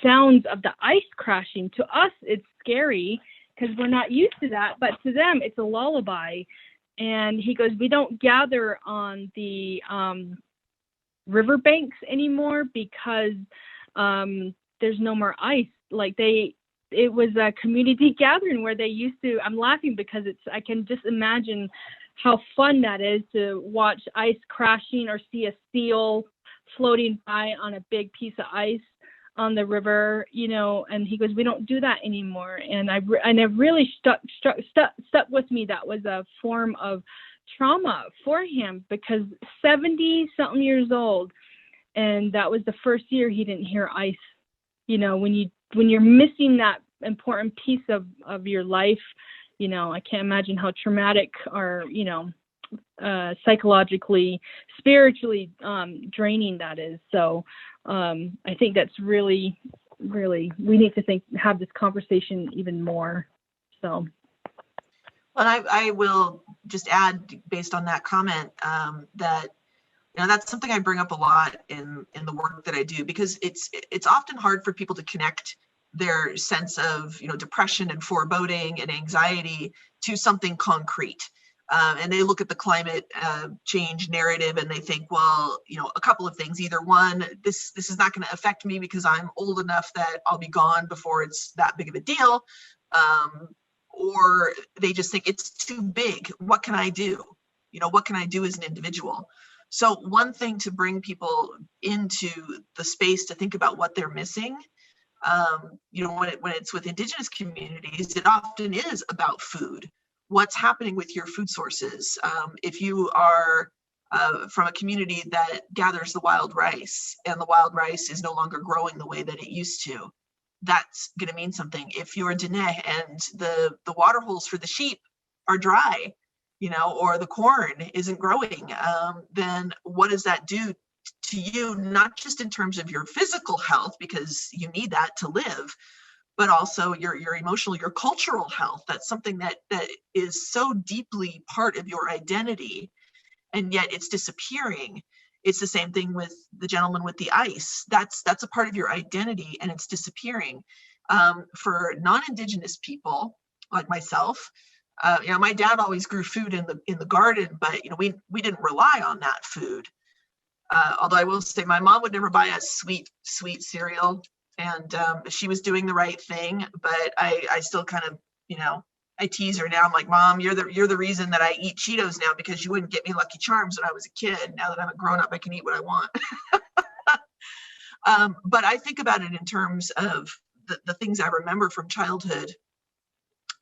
sounds of the ice crashing. To us, it's scary because we're not used to that, but to them, it's a lullaby. And he goes, we don't gather on the riverbanks anymore because there's no more ice. It was a community gathering where they used to, I'm laughing because I can just imagine how fun that is to watch ice crashing or see a seal floating by on a big piece of ice on the river, you know, and he goes, we don't do that anymore. And it really stuck with me. That was a form of trauma for him, because 70 something years old, and that was the first year he didn't hear ice. You know, when you're missing that important piece of your life, you know, I can't imagine how traumatic or, you know, psychologically, spiritually draining that is. So I think that's really, really, we need to have this conversation even more. So. Well, I will just add, based on that comment, that, you know, that's something I bring up a lot in the work that I do, because it's often hard for people to connect their sense of, you know, depression and foreboding and anxiety to something concrete. And they look at the climate change narrative and they think, well, you know, a couple of things. Either one, this is not going to affect me because I'm old enough that I'll be gone before it's that big of a deal. Or they just think it's too big. What can I do? You know, what can I do as an individual? So one thing to bring people into the space to think about what they're missing, you know, when it's with Indigenous communities, it often is about food. What's happening with your food sources? If you are from a community that gathers the wild rice, and the wild rice is no longer growing the way that it used to, that's going to mean something. If you're Dene and the water holes for the sheep are dry, you know, or the corn isn't growing, then what does that do to you? Not just in terms of your physical health, because you need that to live, but also your emotional, your cultural health. That's something that is so deeply part of your identity, and yet it's disappearing. It's the same thing with the gentleman with the ice. That's a part of your identity, and it's disappearing. For non-Indigenous people like myself, you know, my dad always grew food in the garden, but you know, we didn't rely on that food. Although I will say, my mom would never buy us sweet cereal, and she was doing the right thing. But I still kind of, you know, I tease her now. I'm like, Mom, you're the reason that I eat Cheetos now, because you wouldn't get me Lucky Charms when I was a kid. Now that I'm a grown up, I can eat what I want. But I think about it in terms of the things I remember from childhood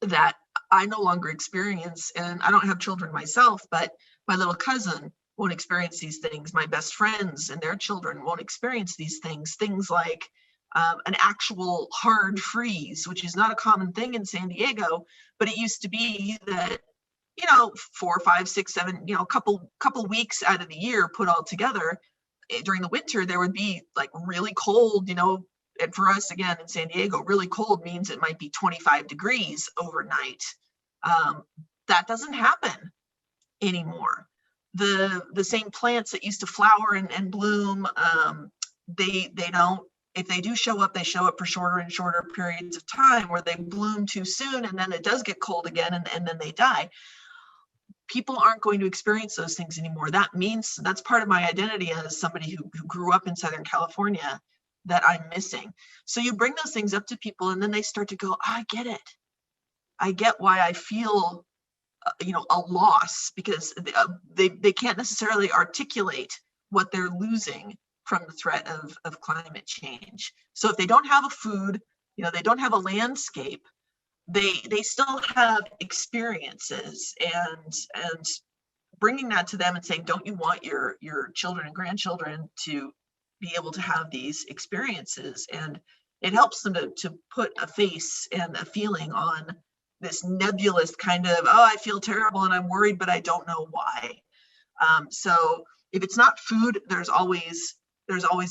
that I no longer experience. And I don't have children myself, but my little cousin won't experience these things. My best friends and their children won't experience these things. Things like an actual hard freeze, which is not a common thing in San Diego, but it used to be that, you know, 4, 5, 6, 7, you know, couple weeks out of the year put all together. During the winter, there would be like really cold, you know, and for us, again, in San Diego, really cold means it might be 25 degrees overnight. That doesn't happen anymore. The same plants that used to flower and bloom, they don't. If they do show up, they show up for shorter and shorter periods of time, where they bloom too soon and then it does get cold again and then they die. People aren't going to experience those things anymore. That means that's part of my identity as somebody who grew up in Southern California that I'm missing. So you bring those things up to people and then they start to go, I get it. I get why I feel, you know, a loss, because they can't necessarily articulate what they're losing from the threat of climate change. So if they don't have a food, you know, they don't have a landscape, they still have experiences, and bringing that to them and saying, don't you want your children and grandchildren to be able to have these experiences? And it helps them to put a face and a feeling on this nebulous kind of, oh, I feel terrible and I'm worried, but I don't know why. So if it's not food, there's always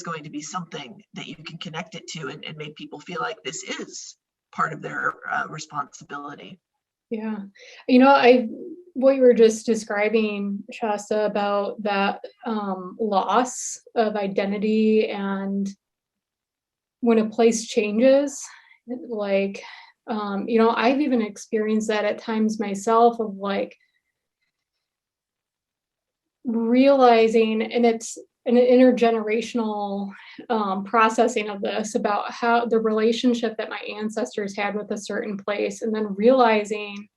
going to be something that you can connect it to and make people feel like this is part of their responsibility. Yeah. You know, what you were just describing, Shasta, about that loss of identity, and when a place changes, like, you know, I've even experienced that at times myself, of like realizing, and it's an intergenerational processing of this, about how the relationship that my ancestors had with a certain place, and then realizing,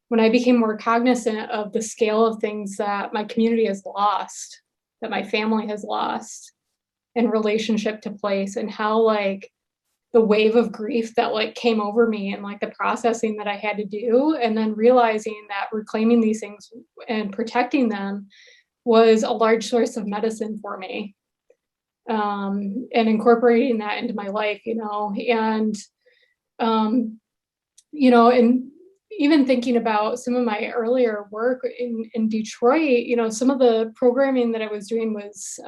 when I became more cognizant of the scale of things that my community has lost, that my family has lost, and relationship to place, and how like the wave of grief that like came over me and like the processing that I had to do, and then realizing that reclaiming these things and protecting them was a large source of medicine for me. And incorporating that into my life, and and even thinking about some of my earlier work in Detroit, some of the programming that I was doing was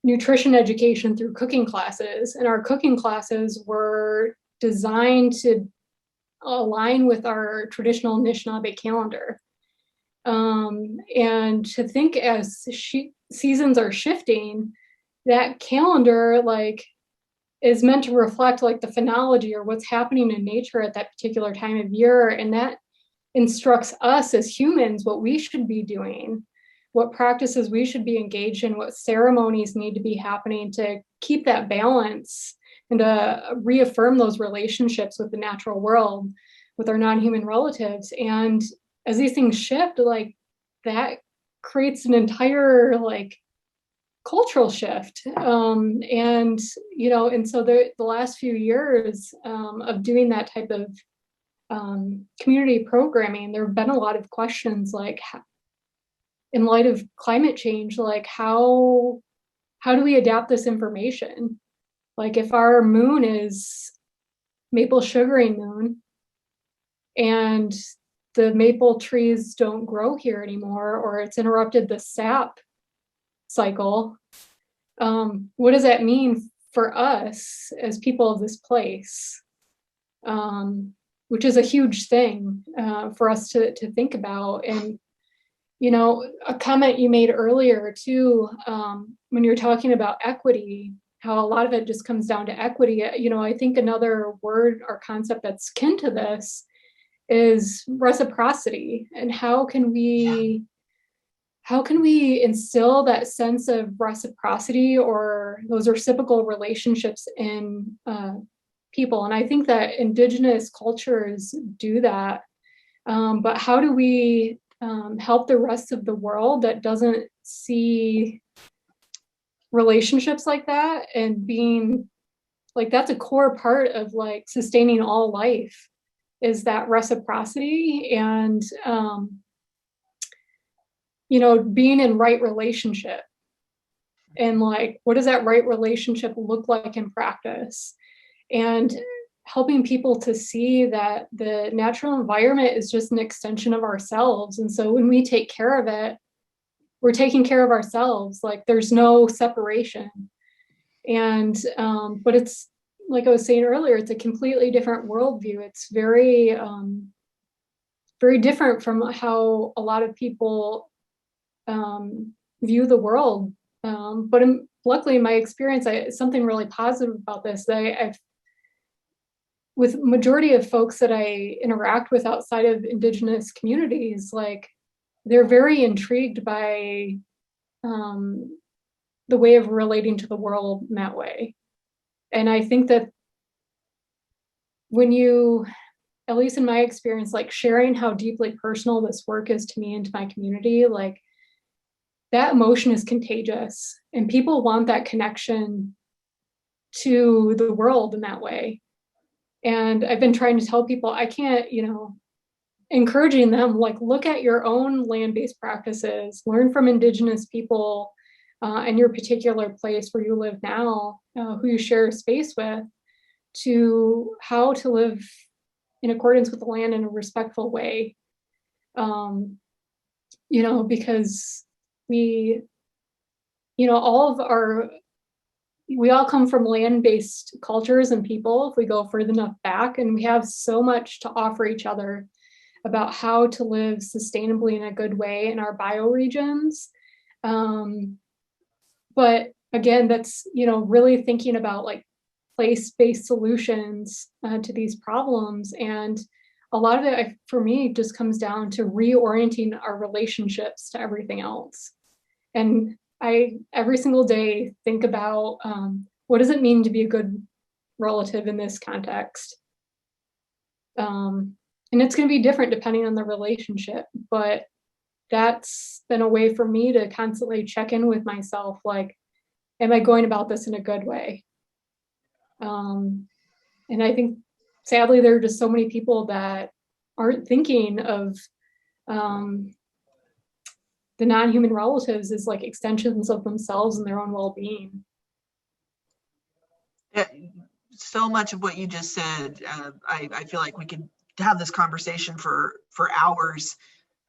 nutrition education through cooking classes. And our cooking classes were designed to align with our traditional Anishinaabe calendar. And to think as seasons are shifting, that calendar like is meant to reflect like the phenology or what's happening in nature at that particular time of year. And that instructs us as humans what we should be doing, what practices we should be engaged in, what ceremonies need to be happening to keep that balance and to reaffirm those relationships with the natural world, with our non-human relatives. And as these things shift, like that creates an entire like cultural shift. And so the last few years of doing that type of community programming, there have been a lot of questions like, in light of climate change, like how do we adapt this information? Like if our moon is maple sugaring moon and the maple trees don't grow here anymore, or it's interrupted the sap cycle, what does that mean for us as people of this place? Which is a huge thing for us to think about. And a comment you made earlier too, when you're talking about equity, how a lot of it just comes down to equity. I think another word or concept that's kin to this is reciprocity. And how can we instill that sense of reciprocity or those reciprocal relationships in people? And I think that Indigenous cultures do that. But how do we help the rest of the world that doesn't see relationships like that, and being like, that's a core part of like sustaining all life, is that reciprocity and being in right relationship. And like, what does that right relationship look like in practice? And helping people to see that the natural environment is just an extension of ourselves. And so when we take care of it, we're taking care of ourselves. Like there's no separation. And, but it's like I was saying earlier, it's a completely different worldview. It's very, very different from how a lot of people view the world. But luckily in my experience, something really positive about this, that I've with majority of folks that I interact with outside of Indigenous communities, like they're very intrigued by the way of relating to the world in that way. And I think that when you, at least in my experience, like sharing how deeply personal this work is to me and to my community, like that emotion is contagious, and people want that connection to the world in that way. And I've been trying to tell people, I can't, encouraging them, like, look at your own land-based practices, learn from Indigenous people in your particular place where you live now, who you share space with, to how to live in accordance with the land in a respectful way. Because we all come from land-based cultures and people, if we go further enough back, and we have so much to offer each other about how to live sustainably in a good way in our bioregions. But again, that's, really thinking about like place-based solutions to these problems. And a lot of it, for me, just comes down to reorienting our relationships to everything else. And I, every single day, think about what does it mean to be a good relative in this context? And it's going to be different depending on the relationship, but that's been a way for me to constantly check in with myself. Like, am I going about this in a good way? And I think, sadly, there are just so many people that aren't thinking of the non-human relatives as like extensions of themselves and their own well-being. Yeah, so much of what you just said, I feel like we could have this conversation for hours.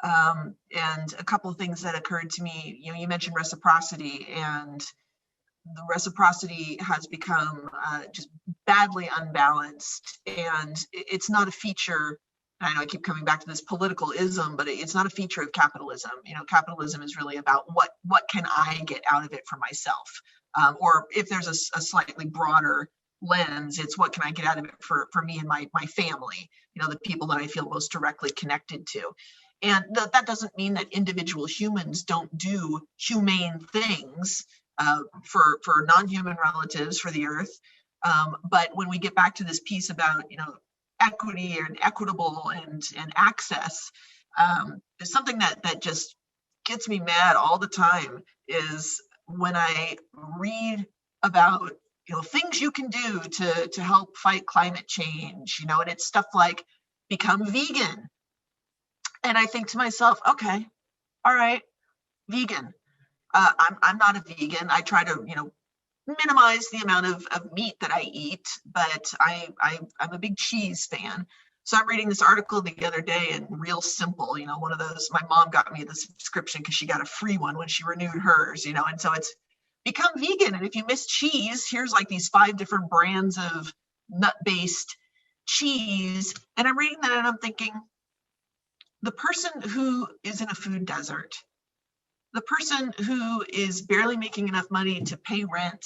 And a couple of things that occurred to me, you mentioned reciprocity, and the reciprocity has become just badly unbalanced, and it's not a feature. I know I keep coming back to this political ism, but it's not a feature of capitalism. Capitalism is really about what can I get out of it for myself, or if there's a slightly broader lens, it's what can I get out of it for me and my family, the people that I feel most directly connected to. And that doesn't mean that individual humans don't do humane things for non-human relatives, for the earth. But when we get back to this piece about, equity and equitable and access, there's something that just gets me mad all the time is when I read about, things you can do to help fight climate change, and it's stuff like become vegan. And I think to myself, okay, all right, vegan. I'm not a vegan. I try to, minimize the amount of meat that I eat, but I'm a big cheese fan. So I'm reading this article the other day, and Real Simple, one of those, my mom got me the subscription because she got a free one when she renewed hers, and so it's become vegan. And if you miss cheese, here's like these 5 different brands of nut-based cheese. And I'm reading that and I'm thinking, the person who is in a food desert, the person who is barely making enough money to pay rent,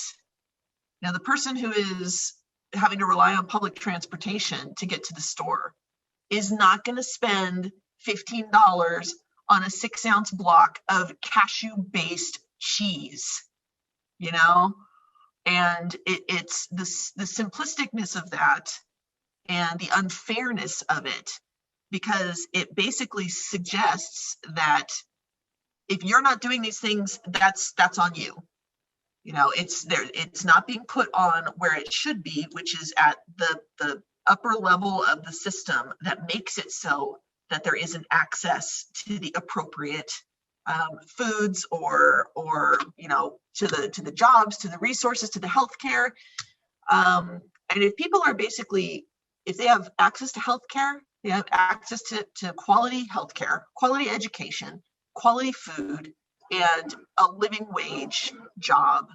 the person who is having to rely on public transportation to get to the store is not going to spend $15 on a 6-ounce block of cashew-based cheese, And it's the simplisticness of that and the unfairness of it, because it basically suggests that if you're not doing these things, that's on you. It's not being put on where it should be, which is at the upper level of the system that makes it so that there isn't access to the appropriate foods or to the jobs, to the resources, to the healthcare. And if people are if they have access to healthcare, they have access to quality healthcare, quality education, quality food, and a living wage job,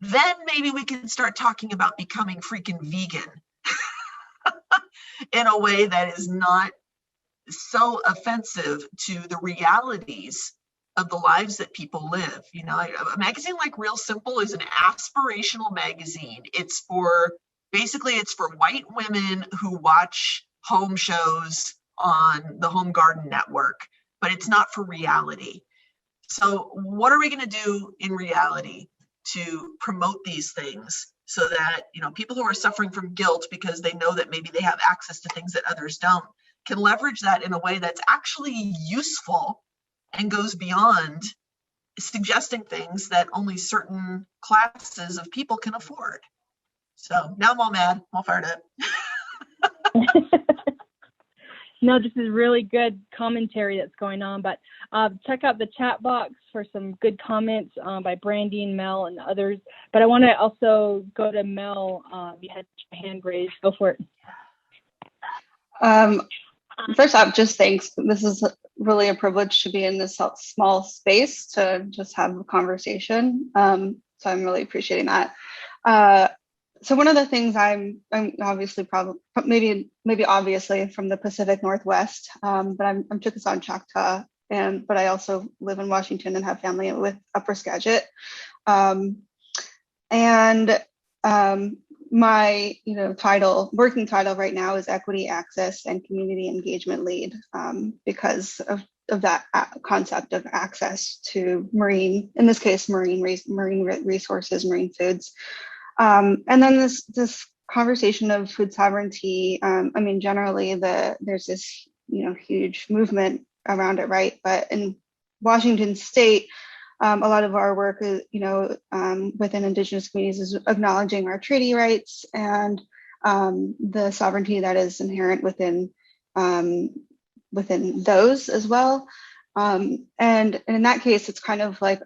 then maybe we can start talking about becoming freaking vegan in a way that is not so offensive to the realities of the lives that people live. A magazine like Real Simple is an aspirational magazine. It's for white women who watch home shows on the Home Garden Network, but it's not for reality. So what are we going to do in reality to promote these things so that, people who are suffering from guilt because they know that maybe they have access to things that others don't can leverage that in a way that's actually useful and goes beyond suggesting things that only certain classes of people can afford. So now I'm all mad, I'm all fired up. No, this is really good commentary that's going on, but check out the chat box for some good comments by Brandy and Mel and others. But I want to also go to Mel. You had your hand raised. Go for it. First off, just thanks. This is really a privilege to be in this small space to just have a conversation. So I'm really appreciating that. So one of the things I'm obviously maybe obviously from the Pacific Northwest, but I'm Chickasaw and Choctaw, but I also live in Washington and have family with Upper Skagit. My working title right now is Equity, Access, and Community Engagement Lead, because of that concept of access to marine resources, marine foods. And then this conversation of food sovereignty, generally there's this, huge movement around it, right? But in Washington State, A lot of our work is, within Indigenous communities is acknowledging our treaty rights and the sovereignty that is inherent within those as well. And in that case, it's kind of like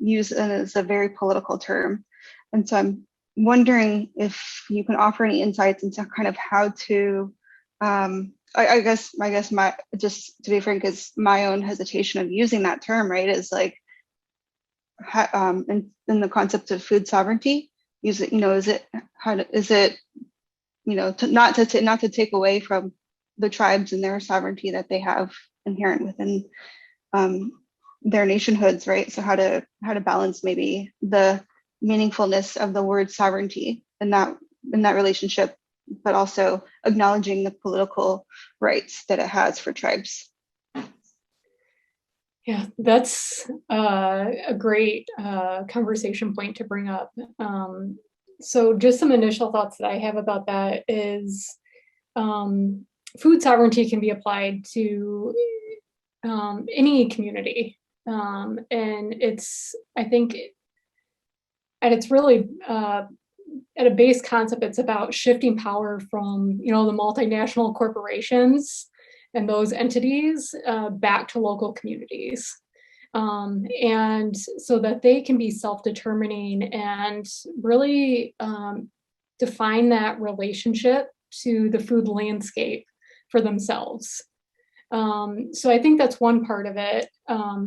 used as a very political term. And so I'm wondering if you can offer any insights into kind of how to, I guess my, just to be frank, is my own hesitation of using that term, right, is like, in the concept of food sovereignty, is it, not to take away from the tribes and their sovereignty that they have inherent within their nationhoods, right? So how to balance maybe the meaningfulness of the word sovereignty in that relationship, but also acknowledging the political rights that it has for tribes. Yeah, that's a great conversation point to bring up. So just some initial thoughts that I have about that is food sovereignty can be applied to any community. And it's, I think, at its really, at a base concept, it's about shifting power from, the multinational corporations and those entities back to local communities. And so that they can be self-determining and really define that relationship to the food landscape for themselves. So I think that's one part of it,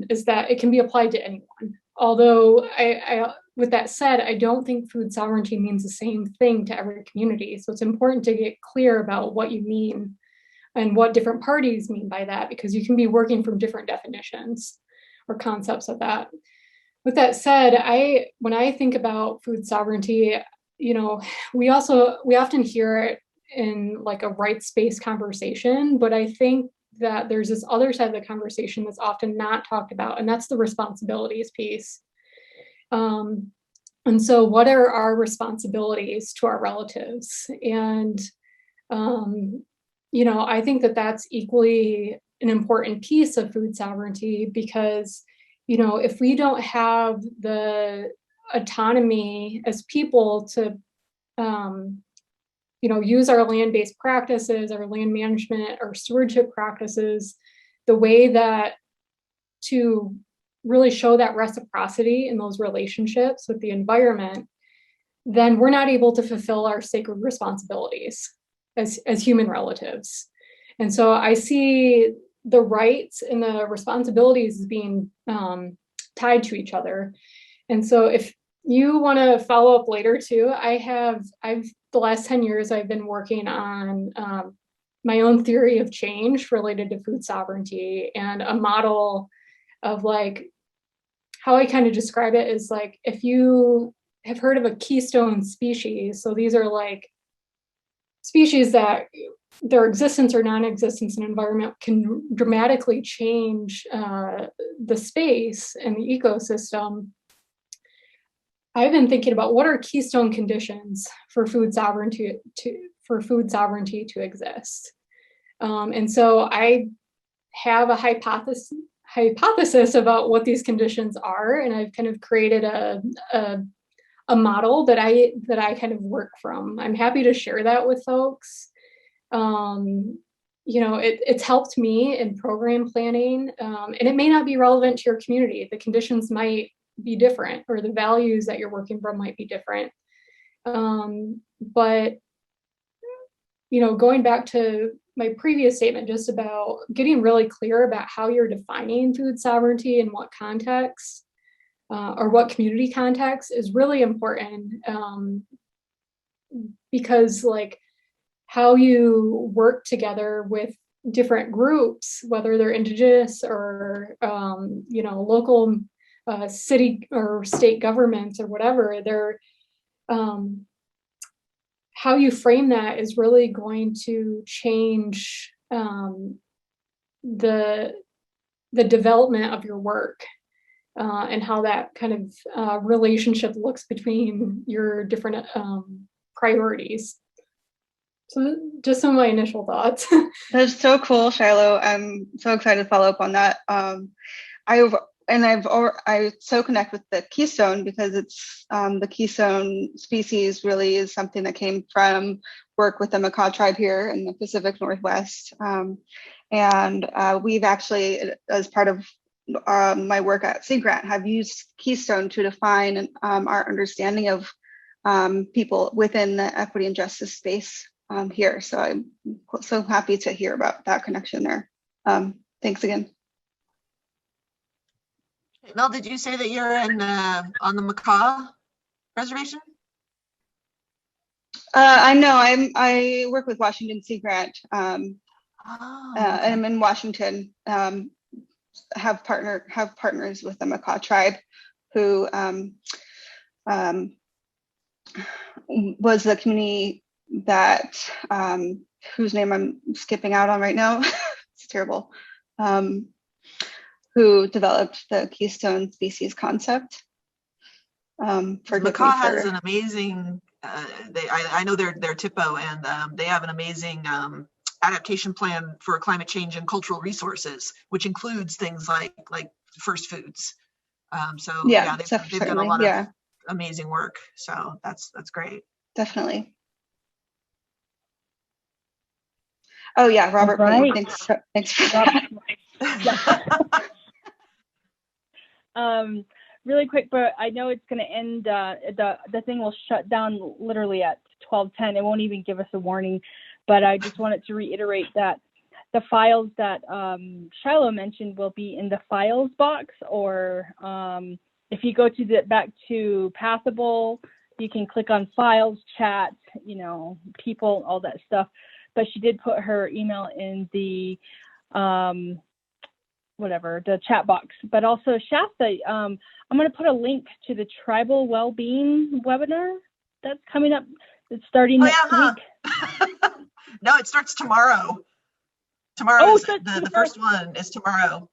is that it can be applied to anyone. Although I with that said, I don't think food sovereignty means the same thing to every community. So it's important to get clear about what you mean and what different parties mean by that, because you can be working from different definitions or concepts of that. With that said, when I think about food sovereignty, we often hear it in like a rights-based conversation, but I think that there's this other side of the conversation that's often not talked about, and that's the responsibilities piece. And so what are our responsibilities to our relatives? And, I think that that's equally an important piece of food sovereignty, because, if we don't have the autonomy as people to, use our land-based practices, our land management, our stewardship practices, the way that to really show that reciprocity in those relationships with the environment, then we're not able to fulfill our sacred responsibilities as human relatives. And so I see the rights and the responsibilities as being tied to each other. And so if you want to follow up later too, I've the last 10 years, I've been working on my own theory of change related to food sovereignty, and a model of like, how I kind of describe it is like, if you have heard of a keystone species, so these are like species that their existence or non-existence in an environment can dramatically change the space and the ecosystem. I've been thinking about what are keystone conditions for food sovereignty to exist. And so I have a hypothesis about what these conditions are, and I've kind of created a model that I kind of work from. I'm happy to share that with folks. It's helped me in program planning, and it may not be relevant to your community. The conditions might be different, or the values that you're working from might be different. But going back to my previous statement, just about getting really clear about how you're defining food sovereignty and what context, or what community context is really important, because like how you work together with different groups, whether they're indigenous or local city or state governments or whatever, they're how you frame that is really going to change the development of your work, and how that kind of relationship looks between your different priorities. So just some of my initial thoughts. That's so cool, Shiloh. I'm so excited to follow up on that. and I so connect with the keystone because it's the keystone species really is something that came from work with the Makah tribe here in the Pacific Northwest. And we've actually, as part of my work at Sea Grant, have used keystone to define our understanding of people within the equity and justice space here. So I'm so happy to hear about that connection there. Thanks again. Mel, did you say that you're in on the Makah reservation? I know I work with Washington Sea Grant. Okay. And I'm in Washington. Have partners with the Makah tribe, who was the community that whose name I'm skipping out on right now. It's terrible. Who developed the keystone species concept. Makah has an amazing. I know they're TIPO, and they have an amazing adaptation plan for climate change and cultural resources, which includes things like first foods. So yeah, they've done a lot of amazing work. So that's great. Definitely. Oh yeah, Robert. Right. Thanks for that. Really quick, but I know it's going to end. The thing will shut down literally at 12:10. It won't even give us a warning. But I just wanted to reiterate that the files that Shiloh mentioned will be in the files box, or if you go to back to Passable, you can click on files, chat, people, all that stuff. But she did put her email in the the chat box. But also Shasta, I'm going to put a link to the tribal well-being webinar that's coming up. It's starting next week. No, it starts tomorrow. The first one is tomorrow.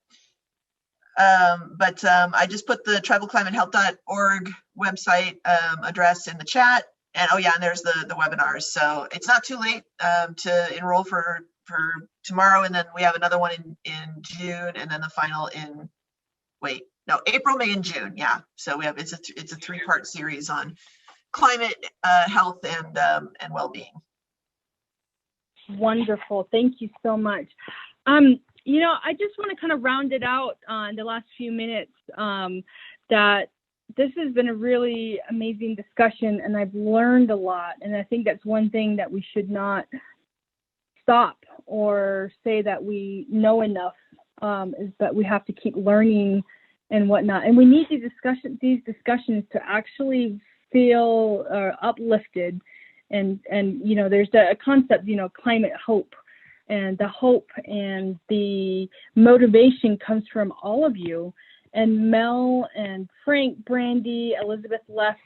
But I just put the tribalclimatehealth.org website address in the chat. And and there's the webinars. So it's not too late to enroll for tomorrow. And then we have another one in June, and then the final in April, May, and June. Yeah. So it's a 3-part series on climate, health, and well-being. Wonderful. Thank you so much. I just want to kind of round it out in the last few minutes that this has been a really amazing discussion, and I've learned a lot. And I think that's one thing that we should not stop or say that we know enough, is that we have to keep learning and whatnot. And we need these discussions to actually feel uplifted. And there's a concept, climate hope, and the hope and the motivation comes from all of you. And Mel and Frank, Brandy, Elizabeth left.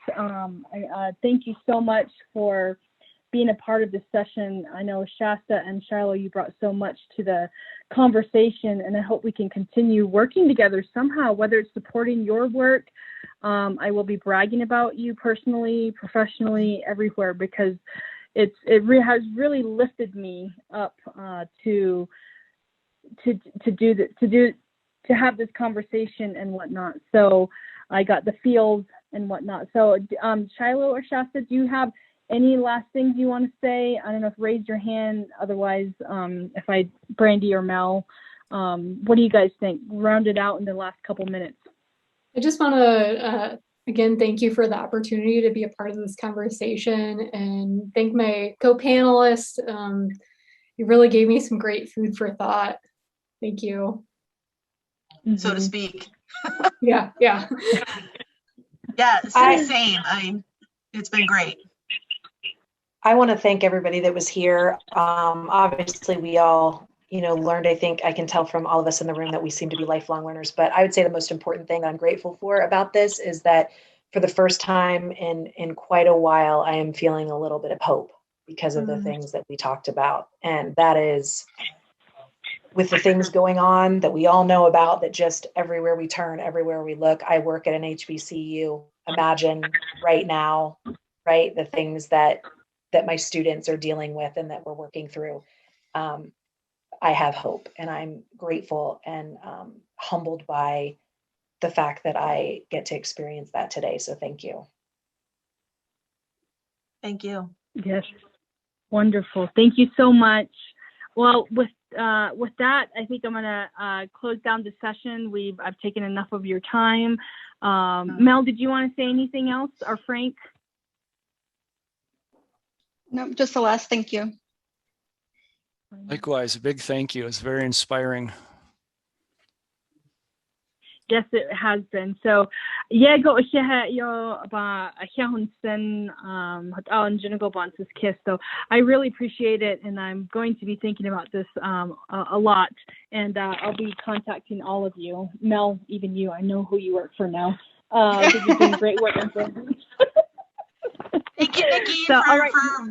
Thank you so much for being a part of this session. I know Shasta and Shiloh, you brought so much to the conversation, and I hope we can continue working together somehow, whether it's supporting your work. I will be bragging about you personally, professionally, everywhere, because it has really lifted me up to have this conversation and whatnot. So I got the feels and whatnot. So Shiloh or Shasta, do you have any last things you want to say? I don't know if raise your hand. Otherwise, Brandy or Mel, what do you guys think? Round it out in the last couple minutes. I just want to, again, thank you for the opportunity to be a part of this conversation, and thank my co-panelists. You really gave me some great food for thought. Thank you. So to speak. Yeah. Yeah, same. It's been great. I want to thank everybody that was here. Obviously, we all, learned. I think I can tell from all of us in the room that we seem to be lifelong learners. But I would say the most important thing I'm grateful for about this is that for the first time in quite a while, I am feeling a little bit of hope because of the things that we talked about. And that is with the things going on that we all know about, that just everywhere we turn, everywhere we look. I work at an HBCU. Imagine right now, right, the things that my students are dealing with and that we're working through. I have hope, and I'm grateful and humbled by the fact that I get to experience that today. So thank you. Thank you. Yes, wonderful. Thank you so much. Well, with that, I think I'm gonna close down the session. I've taken enough of your time. Mel, did you want to say anything else, or Frank? No, just the last thank you. Likewise, a big thank you. It's very inspiring. Yes, it has been. So, go So I really appreciate it, and I'm going to be thinking about this a lot. And I'll be contacting all of you. Mel, even you. I know who you work for now. You're doing great work. Thank you, Nikki, for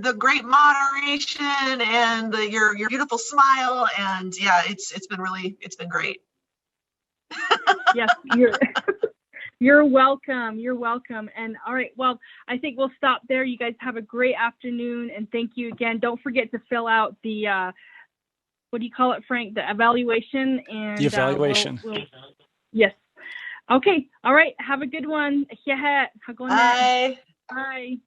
the great moderation and your beautiful smile. And yeah, it's been great. Yes, you're welcome. You're welcome. And all right, well, I think we'll stop there. You guys have a great afternoon, and thank you again. Don't forget to fill out the what do you call it, Frank? The evaluation. And the evaluation. Yes. Okay. All right. Have a good one. Bye. Bye.